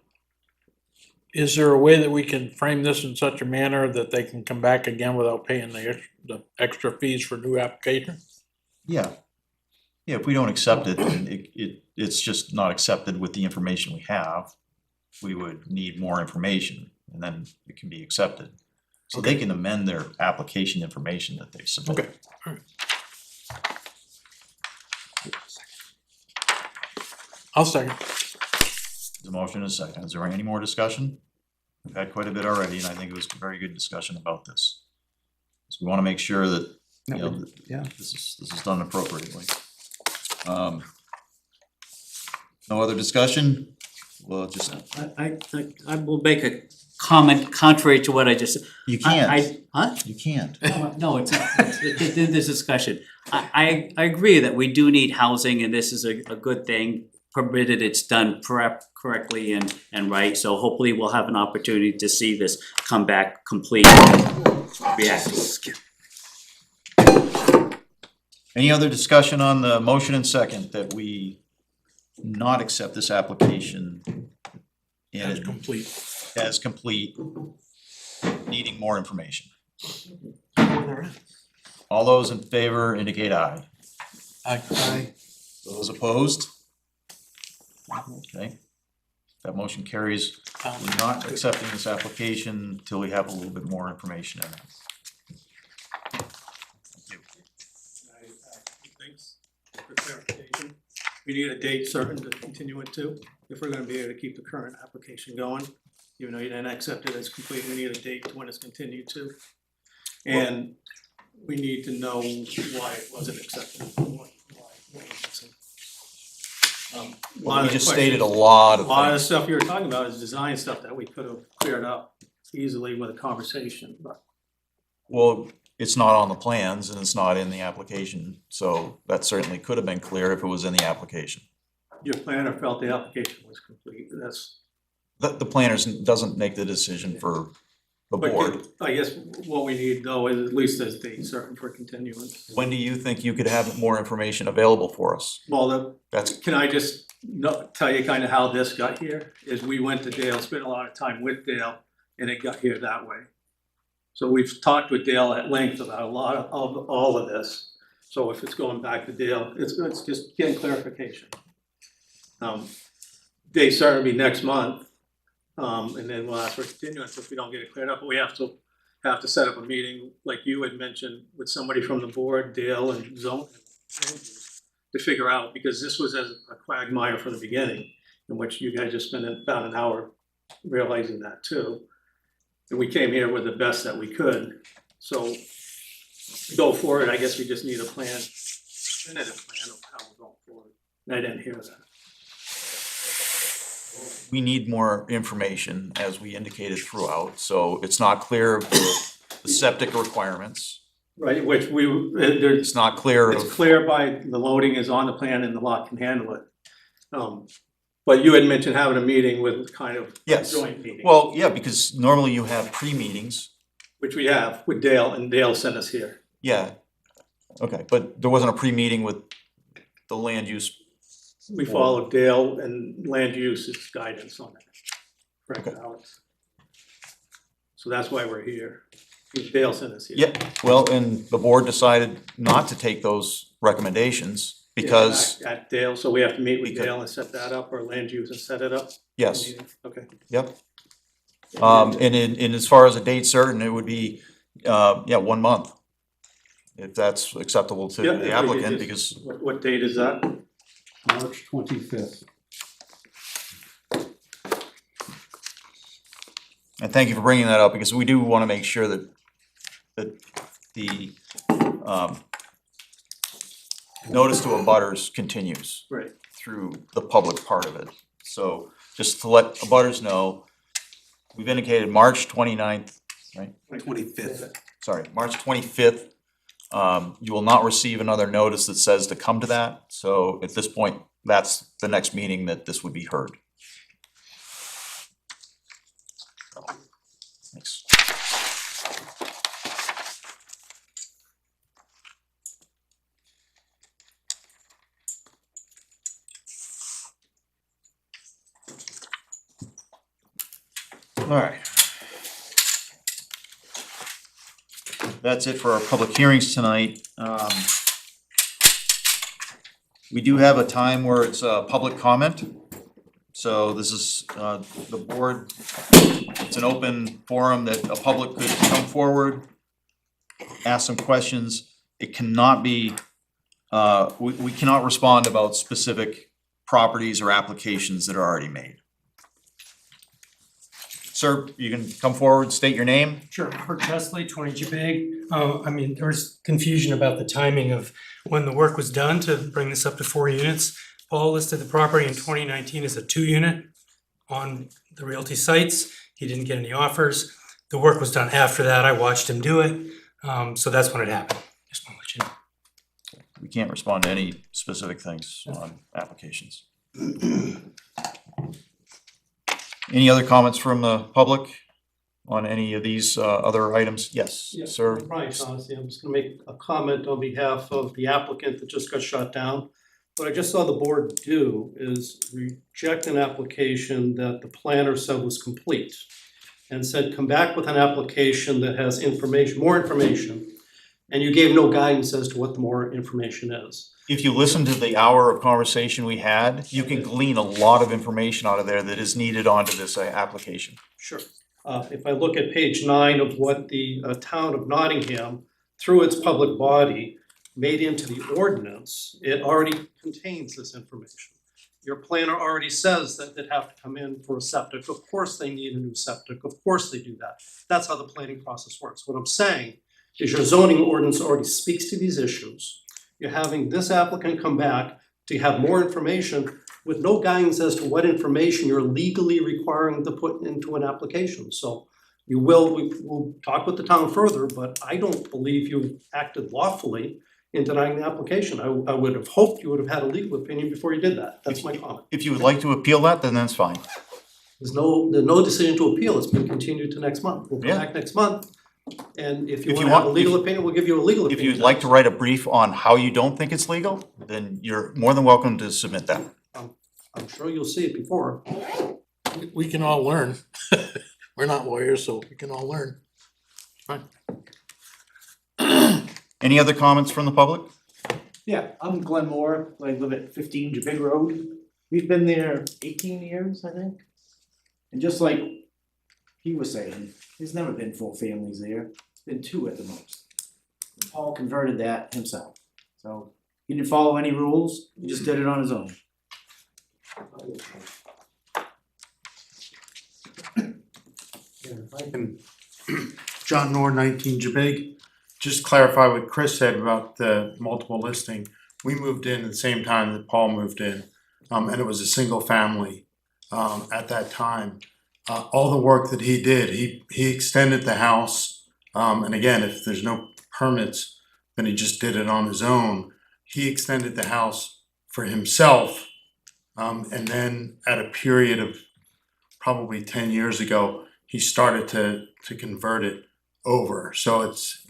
Is there a way that we can frame this in such a manner that they can come back again without paying the extra fees for new application? Yeah. Yeah, if we don't accept it, then it's just not accepted with the information we have. We would need more information and then it can be accepted. So they can amend their application information that they've submitted. Okay, alright. I'll second. The motion is second. Is there any more discussion? We've had quite a bit already, and I think it was a very good discussion about this. So we wanna make sure that, you know, that yeah. this is done appropriately. No other discussion? Well, just, I will make a comment contrary to what I just said. you can't, Huh? you can't. No, it's not, it's in this discussion. I agree that we do need housing and this is a good thing, provided it's done correctly and right, so hopefully we'll have an opportunity to see this come back complete and react. Any other discussion on the motion and second that we not accept this application That's in complete. as complete, needing more information? All those in favor indicate aye. Aye. Those opposed? Okay. That motion carries. We're not accepting this application until we have a little bit more information in it. Thank you. Thanks for clarification. We need a date certain to continue it to, if we're gonna be able to keep the current application going. Even though you didn't accept it as complete, we need a date when it's continued to. And we need to know why it wasn't accepted. Why it wasn't. A lot Well, of we the just stated a questions- lot A of lot of the things. stuff you were talking about is design stuff that we could have cleared up easily with a conversation, but Well, it's not on the plans and it's not in the application, so that certainly could have been clear if it was in the application. your planner felt the application was complete. That's The planners doesn't make the decision for the But board. I guess what we need though is at least a date certain for continuance. When do you think you could have more information available for us? Well, That's, can I just tell you kind of how this got here? Is we went to Dale, spent a lot of time with Dale, and it got here that way. So we've talked with Dale at length about a lot of all of this. So if it's going back to Dale, it's just getting clarification. Date certain will be next month. And then we'll ask for continuance if we don't get it cleared up, but we have to set up a meeting, like you had mentioned, with somebody from the board, Dale and Zone, to figure out, because this was as a quagmire from the beginning, in which you guys just spent about an hour realizing that too. And we came here with the best that we could, so to go forward, I guess we just need a plan, definitive plan of how we're going forward. And I didn't hear that. we need more information as we indicated throughout, so it's not clear of the septic requirements. Right, which there's It's not clear It's of, clear by the loading is on the plan and the lot can handle it. But you had mentioned having a meeting with kind of yes. joint meeting, Well, yeah, because normally you have pre-meetings, which we have with Dale, and Dale sent us here. yeah. Okay, but there wasn't a pre-meeting with the land use. We followed Dale and land use's guidance on it. Correct, Okay. Alex? So that's why we're here. Dale sent us here. Yeah, well, and the board decided not to take those recommendations because, At Dale, so we have to meet with Because- Dale and set that up, or land use and set it up? yes, Meeting? Okay. yep. And as far as a date certain, it would be, 1 month. If that's acceptable to Yeah, the if we could applicant, just- because What date is that? March 25th. and thank you for bringing that up, because we do wanna make sure that the, notice to abutters continues Right. through the public part of it. So just to let abutters know, we've indicated March 29th, right? 25th. Sorry, March 25th. You will not receive another notice that says to come to that, so at this point, that's the next meeting that this would be heard. Thanks. Alright. That's it for our public hearings tonight. We do have a time where it's public comment. So this is the board, it's an open forum that a public could come forward, ask some questions. It cannot be, we cannot respond about specific properties or applications that are already made. Sir, you can come forward, state your name. Sure, Kurt Chesley, 20 Jabig. I mean, there was confusion about the timing of when the work was done to bring this up to 4 units. Paul listed the property in 2019 as a 2-unit on the Realty sites. He didn't get any offers. The work was done after that. I watched him do it. So that's when it happened. Just want to let you know. We can't respond to any specific things on applications. Any other comments from the public on any of these other items? Yes, Yeah, sir. Brian Shaughnessy, I'm just gonna make a comment on behalf of the applicant that just got shut down. What I just saw the board do is reject an application that the planner said was complete and said, come back with an application that has information, more information, and you gave no guidance as to what the more information is. If you listen to the hour of conversation we had, you can glean a lot of information out of there that is needed onto this application. Sure. If I look at page 9 of what the town of Nottingham, through its public body, made into the ordinance, it already contains this information. Your planner already says that they'd have to come in for a septic. Of course they need a new septic. Of course they do that. That's how the planning process works. What I'm saying is your zoning ordinance already speaks to these issues. You're having this applicant come back to have more information with no guidance as to what information you're legally requiring to put into an application. So we will talk with the town further, but I don't believe you acted lawfully in denying the application. I would have hoped you would have had a legal opinion before you did that. That's my comment. If you would like to appeal that, then that's fine. There's no decision to appeal. It's been continued to next month. We'll come Yeah. back next month. And if you If you wanna have a want- legal opinion, we'll give you a legal If opinion. you'd like to write a brief on how you don't think it's legal, then you're more than welcome to submit that. I'm sure you'll see it before. We can all learn. We're not lawyers, so we can all learn. Fine. Any other comments from the public? Yeah, I'm Glenn Moore, I live at 15 Jabig Road. We've been there 18 years, I think. And just like he was saying, there's never been 4 families there, it's been 2 at the most. And Paul converted that himself, so he didn't follow any rules, he just did it on his own. John Nord, 19 Jabig. Just clarify what Chris said about the multiple listing. We moved in at the same time that Paul moved in, and it was a single family at that time. All the work that he did, he extended the house, and again, if there's no permits, then he just did it on his own. He extended the house for himself, and then at a period of probably 10 years ago, he started to convert it over. So it's,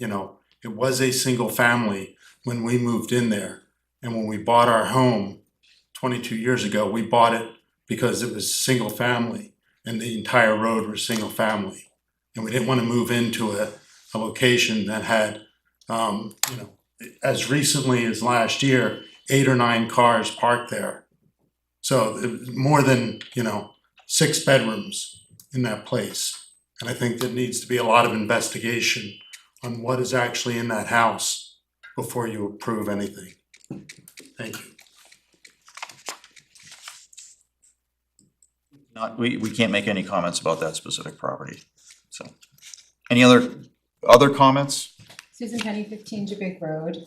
it was a single family when we moved in there. And when we bought our home 22 years ago, we bought it because it was single family and the entire road was single family. And we didn't want to move into a location that had, as recently as last year, 8 or 9 cars parked there. So it was more than, 6 bedrooms in that place. And I think there needs to be a lot of investigation on what is actually in that house before you approve anything. Thank you. We can't make any comments about that specific property, so. Any other comments? Susan Penny, 15 Jabig Road.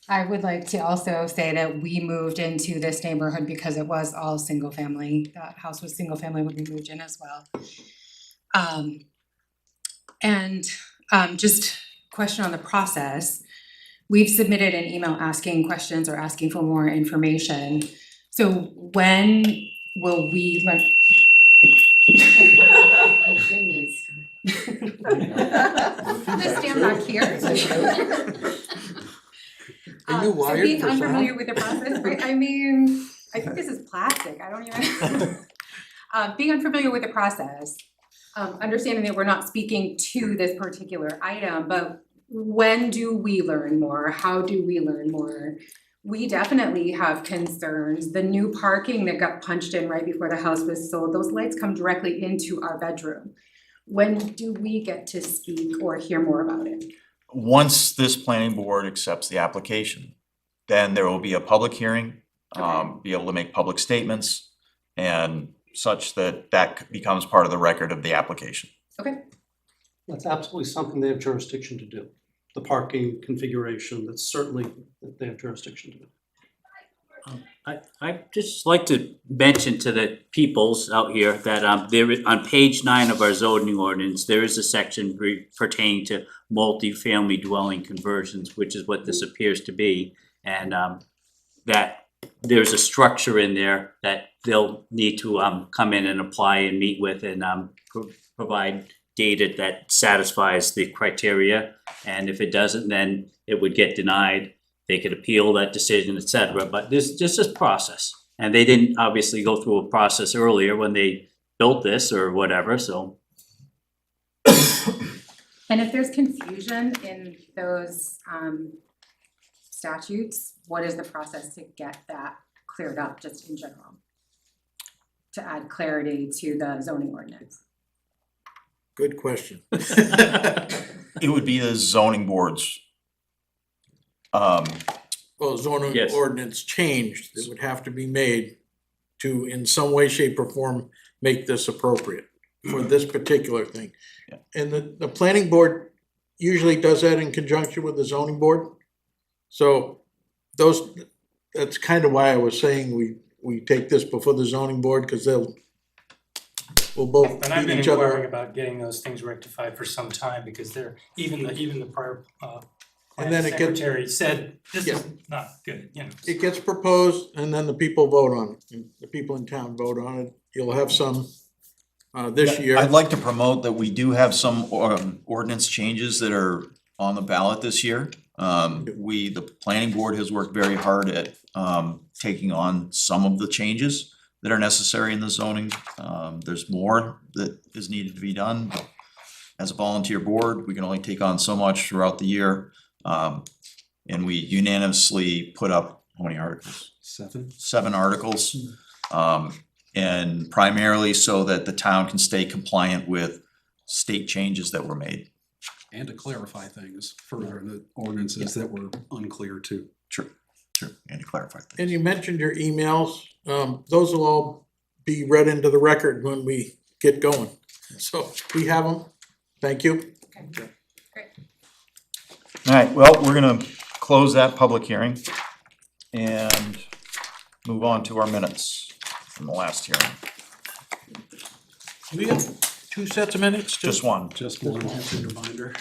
I would like to also say that we moved into this neighborhood because it was all single family. That house was single family when we moved in as well. Just question on the process. We've submitted an email asking questions or asking for more information. So when will we learn? This damn back here. Are you So wired being for unfamiliar sound? with the process, right, I mean, I think this is plastic, I don't even. Being unfamiliar with the process, understanding that we're not speaking to this particular item, but when do we learn more? How do we learn more? We definitely have concerns. The new parking that got punched in right before the house was sold, those lights come directly into our bedroom. When do we get to speak or hear more about it? Once this planning board accepts the application, then there will be a public hearing, be able to make public statements and such that becomes part of the record of the application. Okay. That's absolutely something they have jurisdiction to do. The parking configuration, that's certainly what they have jurisdiction to do. I just like to mention to the peoples out here that there is, on page 9 of our zoning ordinance, there is a section pertaining to multifamily dwelling conversions, which is what this appears to be. And that there's a structure in there that they'll need to come in and apply and meet with and provide data that satisfies the criteria. And if it doesn't, then it would get denied. They could appeal that decision, et cetera, but there's just this process. And they didn't obviously go through a process earlier when they built this or whatever, so. And if there's confusion in those statutes, what is the process to get that cleared up, just in general? To add clarity to the zoning ordinance? Good question. It would be the zoning board's. Well, zoning Yes. ordinance changed, it would have to be made to, in some way, shape, or form, make this appropriate for this particular thing. Yeah. And the planning board usually does that in conjunction with the zoning board. So that's kind of why I was saying we take this before the zoning board, cause we'll both And I've beat been each other. inquiring about getting those things rectified for some time because they're, even the prior And then it gets- secretary said, this Yeah. is not good, you know. It gets proposed and then the people vote on it, and the people in town vote on it. You'll have some this year. I'd like to promote that we do have some ordinance changes that are on the ballot this year. The planning board has worked very hard at taking on some of the changes that are necessary in the zoning. There's more that is needed to be done. As a volunteer board, we can only take on so much throughout the year. And we unanimously put up, how many articles? 7 articles. And primarily so that the town can stay compliant with state changes that were made. And to clarify things further in the ordinances that were unclear too. True, and to clarify things. And you mentioned your emails, those will all be read into the record when we get going. So we have them, thank you. Okay, great. All right, well, we're gonna close that public hearing and move on to our minutes from the last hearing. Do we have 2 sets of minutes? Just one. Just one in your binder.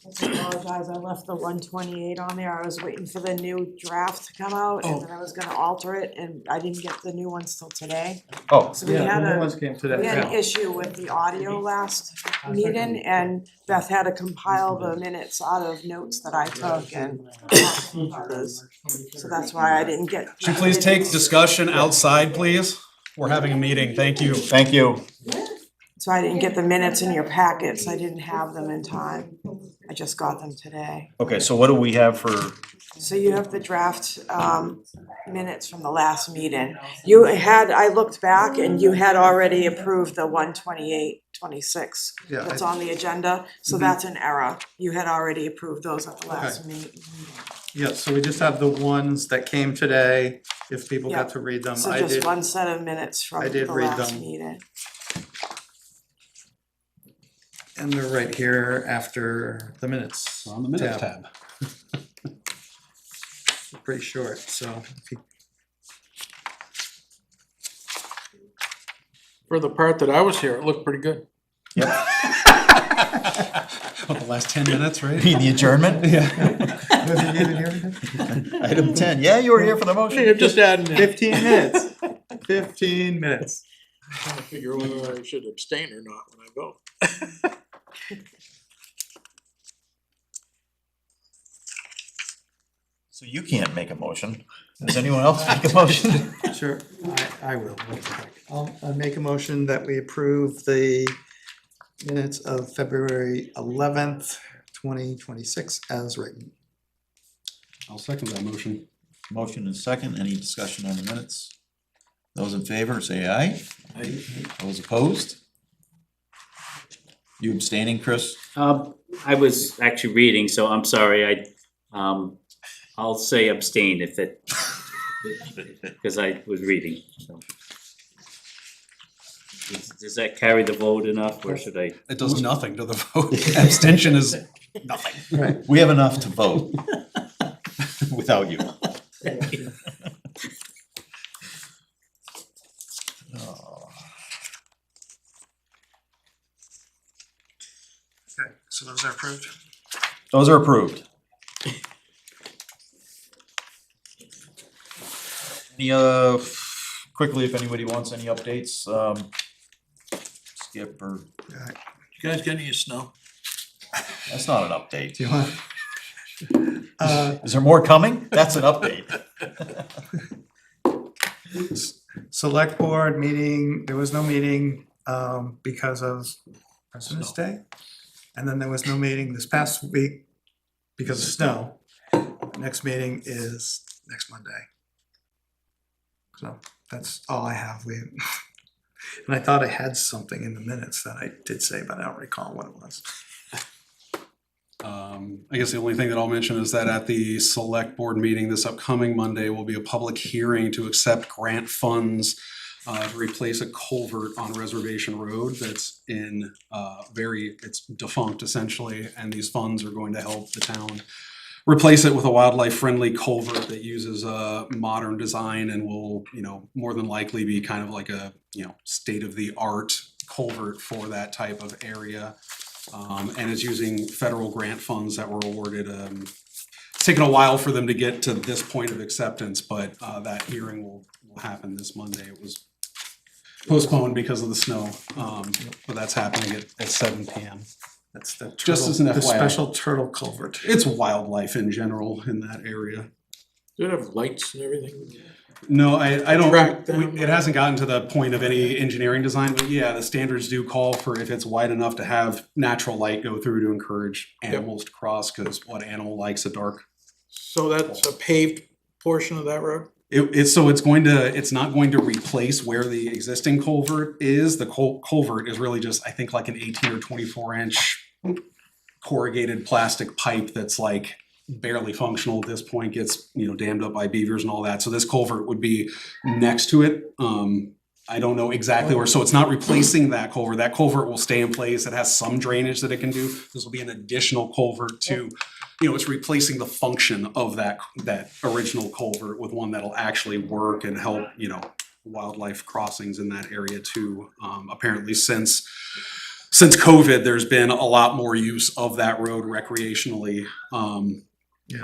I apologize, I left the 128 on there, I was waiting for the new draft to come out, and then I was gonna alter it, and I didn't get the new ones till today. Oh, So we had we had an issue with the audio last meeting, and Beth had to compile the minutes out of notes that I took and others. So that's why I didn't get. Should you please take discussion outside, please? We're having a meeting, thank you. thank you. So I didn't get the minutes in your packets, I didn't have them in time, I just got them today. Okay, so what do we have for, So you have the draft minutes from the last meeting. You had, I looked back and you had already approved the 128, 26 Yeah, that's on the agenda, so that's an error. You had already approved those at the last meeting. Yeah, so we just have the ones that came today, if people got to read them. So I just did, one set of minutes from I did the read last them. meeting. and they're right here after the minutes. On the minutes tab. Pretty short, so if you For the part that I was here, it looked pretty good. What, the last 10 minutes, right? Mean the adjournment? Yeah. Was he even here? Item 10, yeah, you were here for the motion. You're just adding in. 15 minutes. 15 minutes. I'm trying to figure whether I should abstain or not when I vote. So you can't make a motion. Does anyone else make a motion? Sure, I will. What the heck. I'll make a motion that we approve the minutes of February 11th, 2026 as written. I'll second that motion. Motion and second, any discussion on the minutes? Those in favor, say aye. Those opposed? You abstaining, Chris? I was actually reading, so I'm sorry, I'll say abstain if it, because I was reading, so. Does that carry the vote enough, or should I? It does nothing to the vote. Abstention is nothing. Right. We have enough to vote without you. Oh. Okay, so those are approved. Those are approved. Any, quickly, if anybody wants any updates, Skip or, You guys got any snow? that's not an update. Do you want? Is there more coming? That's an update. Select board meeting, there was no meeting because of President's Day. And then there was no meeting this past week because of snow. Next meeting is next Monday. So that's all I have. And I thought I had something in the minutes that I did say, but I don't recall what it was. I guess the only thing that I'll mention is that at the select board meeting this upcoming Monday will be a public hearing to accept grant funds to replace a culvert on Reservation Road that's in it's defunct essentially, and these funds are going to help the town replace it with a wildlife friendly culvert that uses a modern design and will, more than likely be kind of like a, state of the art culvert for that type of area. And it's using federal grant funds that were awarded. It's taken a while for them to get to this point of acceptance, but that hearing will happen this Monday. It was postponed because of the snow, but that's happening at 7 p.m. That's the Just turtle, as an the FYI. special turtle culvert. It's wildlife in general in that area. Does it have lights and everything? No, I don't, Track them. it hasn't gotten to the point of any engineering design, but yeah, the standards do call for if it's wide enough to have natural light go through to encourage animals to cross, cause what animal likes a dark? So that's a paved portion of that road? It's not going to replace where the existing culvert is. The culvert is really just, I think, like an 18 or 24 inch corrugated plastic pipe that's like barely functional at this point, gets, dammed up by beavers and all that. So this culvert would be next to it. I don't know exactly where, so it's not replacing that culvert. That culvert will stay in place. It has some drainage that it can do. This will be an additional culvert to, it's replacing the function of that original culvert with one that'll actually work and help, wildlife crossings in that area too. Apparently since COVID, there's been a lot more use of that road recreationally,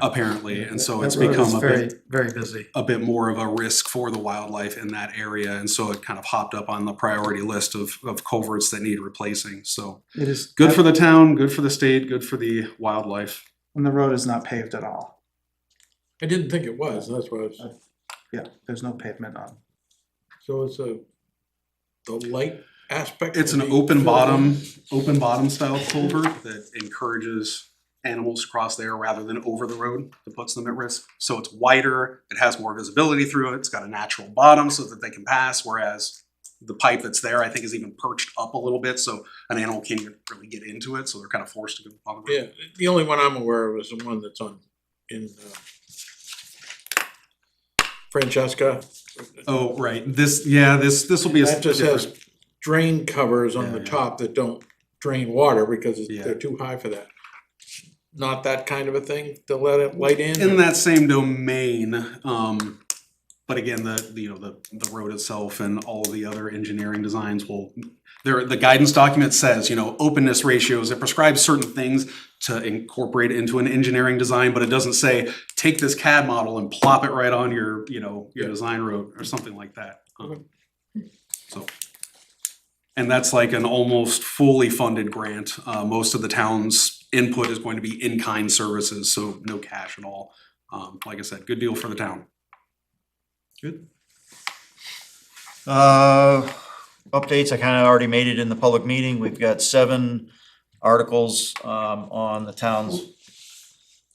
apparently, and so it's become very busy. a bit more of a risk for the wildlife in that area, and so it kind of hopped up on the priority list of culverts that need replacing. So It is good for the town, good for the state, good for the wildlife. And the road is not paved at all. I didn't think it was, that's why I was, Yeah, there's no pavement on. so it's the light aspect? It's an will be open filled bottom style culvert that encourages animals to cross there rather than over the road, that puts them at risk. So it's wider, it has more visibility through it, it's got a natural bottom so that they can pass, whereas the pipe that's there, I think, is even perched up a little bit, so an animal can't even really get into it, so they're kind of forced to go on the road. Yeah, the only one I'm aware of is the one that's in Francesca. Oh, right, this will be a That just different. has drain covers on the Yeah. top that don't drain water because Yeah. they're too high for that. Not that kind of a thing to let it light in? In that same domain, but again, the road itself and all of the other engineering designs will, the guidance document says, openness ratios, it prescribes certain things to incorporate into an engineering design, but it doesn't say, take this CAD model and plop it right on your design road or something like that. So, and that's like an almost fully funded grant. Most of the town's input is going to be in-kind services, so no cash at all. Like I said, good deal for the town. Good. Updates, I kind of already made it in the public meeting. We've got 7 articles on the town's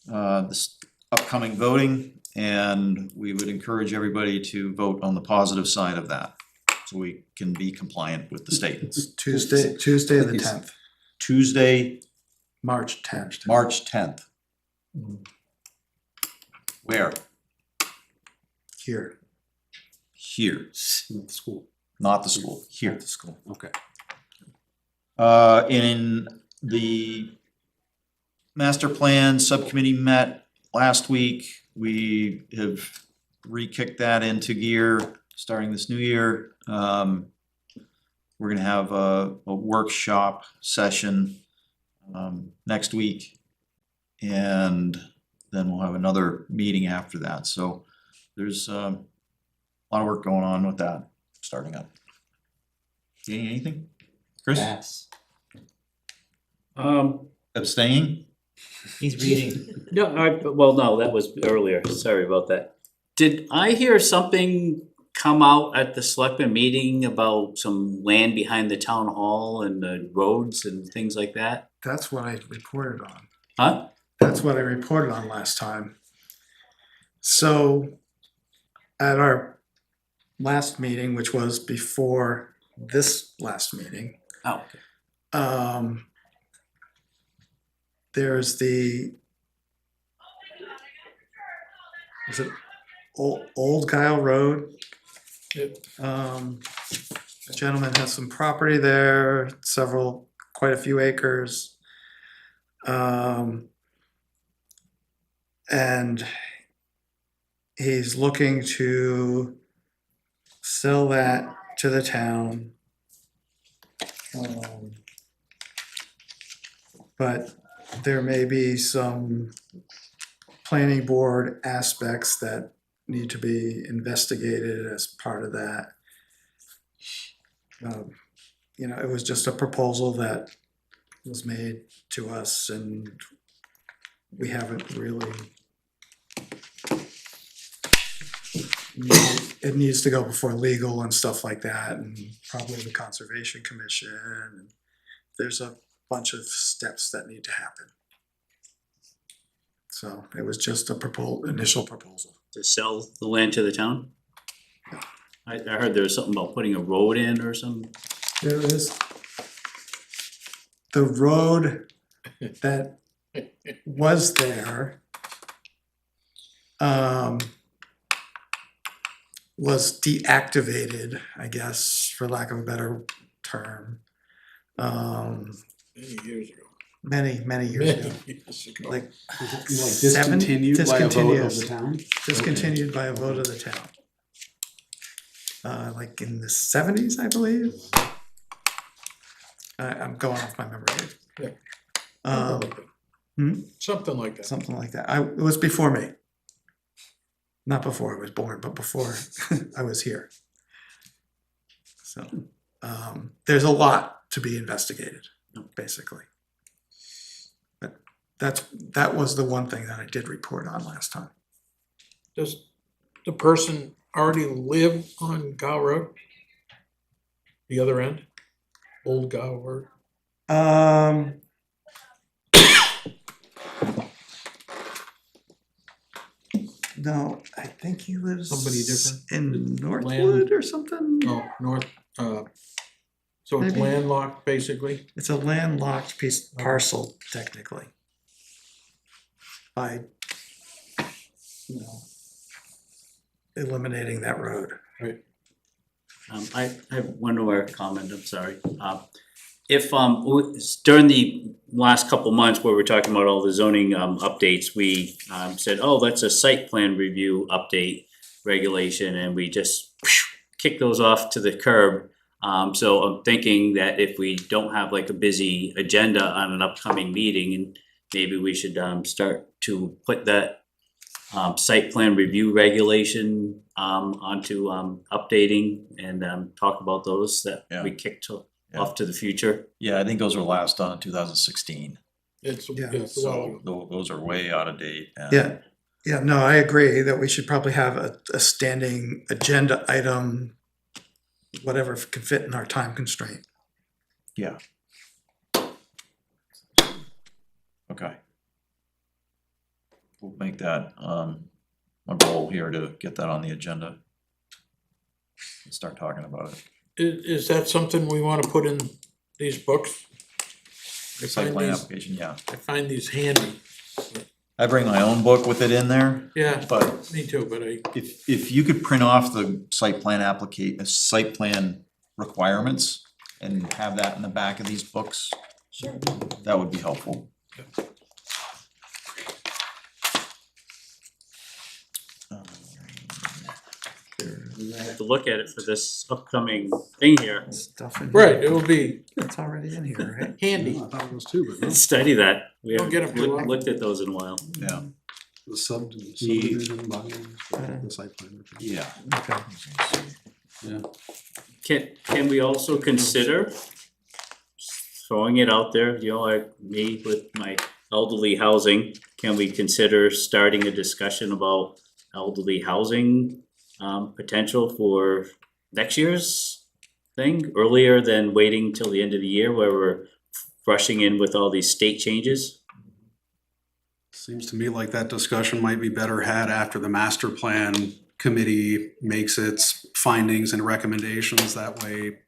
this upcoming voting, and we would encourage everybody to vote on the positive side of that, so we can be compliant with the state. It's Tuesday the 10th, Tuesday, March 10th. March 10th. Where? Here. Here, School. not the school, here. The school, okay. In the master plan subcommittee met last week. We have re-kicked that into gear, starting this new year. We're gonna have a workshop session next week. And then we'll have another meeting after that, so there's a lot of work going on with that, starting up. Seeing anything? Chris? Yes. Abstaining? He's reading. No, no, that was earlier, sorry about that. Did I hear something come out at the selectmen meeting about some land behind the town hall and the roads and things like that? That's what I reported on. Huh? That's what I reported on last time. So at our last meeting, which was before this last meeting, Oh, okay. there's is it Old Guile Road? Yep. A gentleman has some property there, quite a few acres. And he's looking to sell that to the town. But there may be some planning board aspects that need to be investigated as part of that. It was just a proposal that was made to us, and we haven't really. It needs to go before legal and stuff like that, and probably the Conservation Commission, and there's a bunch of steps that need to happen. So it was just a initial proposal. To sell the land to the town? I heard there was something about putting a road in or something. There is the road that was there was deactivated, I guess, for lack of a better term. Many years ago. Many years ago. Years ago. Like Discontinued by a vote of the town? discontinued by a vote of the town. Like in the 70s, I believe. I'm going off my memory. Something like that. Something like that. It was before me. Not before I was born, but before I was here. So, there's a lot to be investigated, basically. But that was the one thing that I did report on last time. Does the person already live on Gow Road? The other end? Old Gow Road? No, I think he lives Somebody different? in Northwood or something. Oh, north, So it's Maybe. landlocked, basically? It's a landlocked piece parcel technically. By, you know, eliminating that road. I have one more comment, I'm sorry. If, during the last couple months where we're talking about all the zoning, updates, we, said, oh, that's a site plan review update regulation, and we just kick those off to the curb. So I'm thinking that if we don't have like a busy agenda on an upcoming meeting, and maybe we should, start to put that site plan review regulation onto updating and talk about those that we kicked off to the future. Yeah, I think those were last done in 2016. It's, Yeah. it's well, So those are way out of date. and- Yeah, yeah, no, I agree that we should probably have a standing agenda item, whatever can fit in our time constraint. Yeah. Okay. We'll make that a goal here to get that on the agenda. And start talking about it. is that something we wanna put in these books? I Site find plan these, application, yeah. I find these handy, I bring my own book with it in there, yeah, but me too, but I, if you could print off the site plan requirements and have that in the back of these books, that would be helpful. I have to look at it for this upcoming thing here, Stuff in. right, it will be It's already in here, right? handy. I thought it was too, but no. study that. We Don't get haven't them too often. looked at those in a while. Yeah. The subdivision bylaws, the site plan. review. Yeah. Okay. Can we also consider throwing it out there, you know, like me with my elderly housing, can we consider starting a discussion about elderly housing potential for next year's thing, earlier than waiting till the end of the year where we're rushing in with all these state changes? Seems to me like that discussion might be better had after the master plan committee makes its findings and recommendations. That way,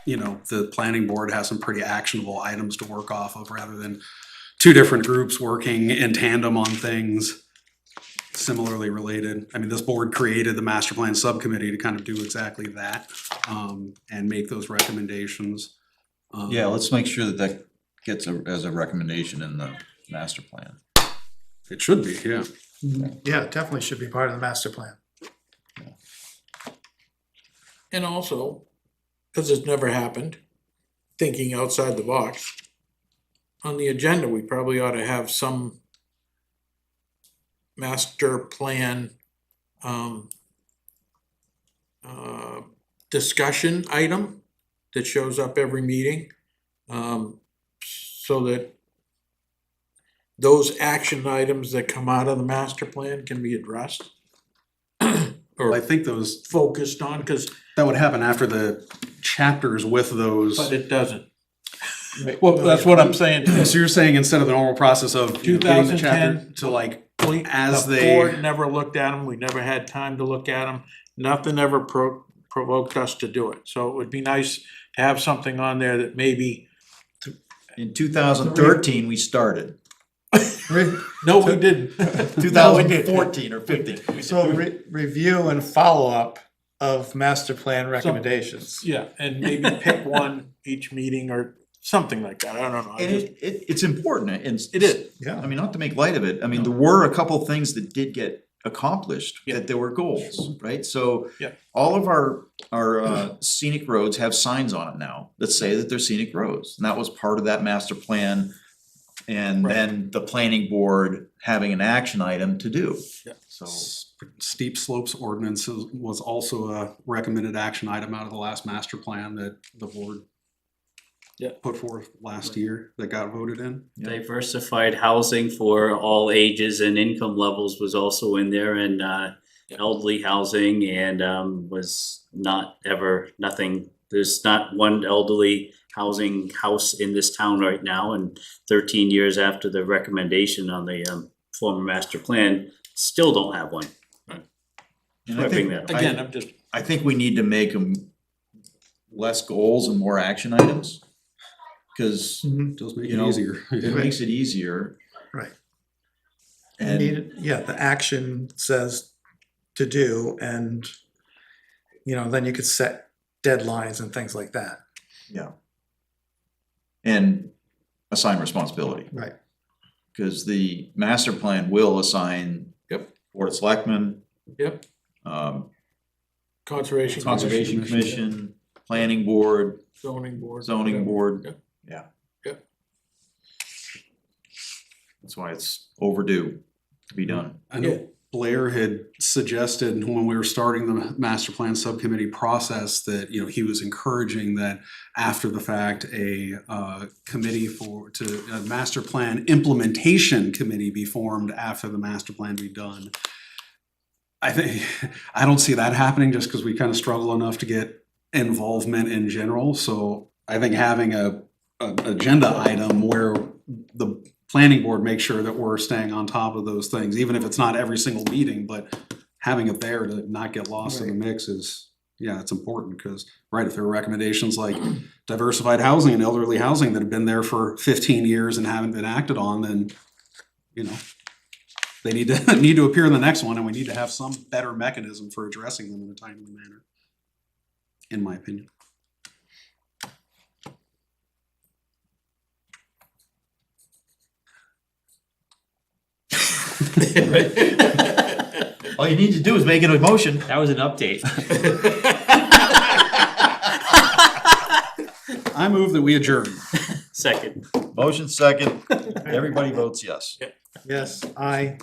you know, the planning board has some pretty actionable items to work off of rather than two different groups working in tandem on things similarly related. I mean, this board created the master plan subcommittee to kind of do exactly that, and make those recommendations. Yeah, let's make sure that that gets as a recommendation in the master plan. It should be, yeah. Yeah, it definitely should be part of the master plan. And also, cause it's never happened, thinking outside the box. On the agenda, we probably ought to have some master plan discussion item that shows up every meeting. So that those action items that come out of the master plan can be addressed. Well, I think those, Focused on, cause, that would happen after the chapters with those. but it doesn't. Well, that's what I'm saying. So you're saying instead of the normal process of, you know, getting the chapter 2010, to like, We, as the they- board never looked at them, we never had time to look at them, nothing ever provoked us to do it. So it would be nice to have something on there that maybe, In 2013, we started. no, we didn't. 2014 or 15. So review and follow-up of master plan recommendations. Yeah, and maybe pick one each meeting or something like that, I don't know. I And just- it's important, and It is, Yeah. I mean, not to make light of it, I mean, there were a couple things that did get accomplished, Yeah. that there were goals, right? So Yeah. all of our scenic roads have signs on it now that say that they're scenic roads, and that was part of that master plan. And Right. then the planning board having an action item to do. Yeah. So, steep slopes ordinance was also a recommended action item out of the last master plan that the board put forth last year that got voted in. Diversified housing for all ages and income levels was also in there, and elderly housing, and was not ever, nothing, there's not one elderly housing house in this town right now, and 13 years after the recommendation on the former master plan, still don't have one. and I Bring think, that up. again, I'm just, I think we need to make them less goals and more action items. Cause, Does make you it know, easier. it makes it easier. Right. And The action says to do and, then you could set deadlines and things like that. and assign responsibility. Right. Cause the master plan will assign. Yep. Board of Selectmen, Yep, Conservation. Conservation Commission, Planning Board, Zoning board. Zoning Yep. Board. Yep. Yeah. Yep. That's why it's overdue to be done. I know Blair had suggested when we were starting the master plan subcommittee process that, he was encouraging that after the fact, a committee a master plan implementation committee be formed after the master plan be done. I don't see that happening just because we kind of struggle enough to get involvement in general. So I think having a agenda item where the planning board makes sure that we're staying on top of those things, even if it's not every single meeting, but having it there to not get lost in the mix is, it's important, because, if there are recommendations like diversified housing and elderly housing that have been there for 15 years and haven't been acted on, then, they need to appear in the next one, and we need to have some better mechanism for addressing them in a timely manner, in my opinion. All you need to do is make it a motion. That was an update. I move that we adjourn. Second. Motion second, everybody votes yes. Yes, I.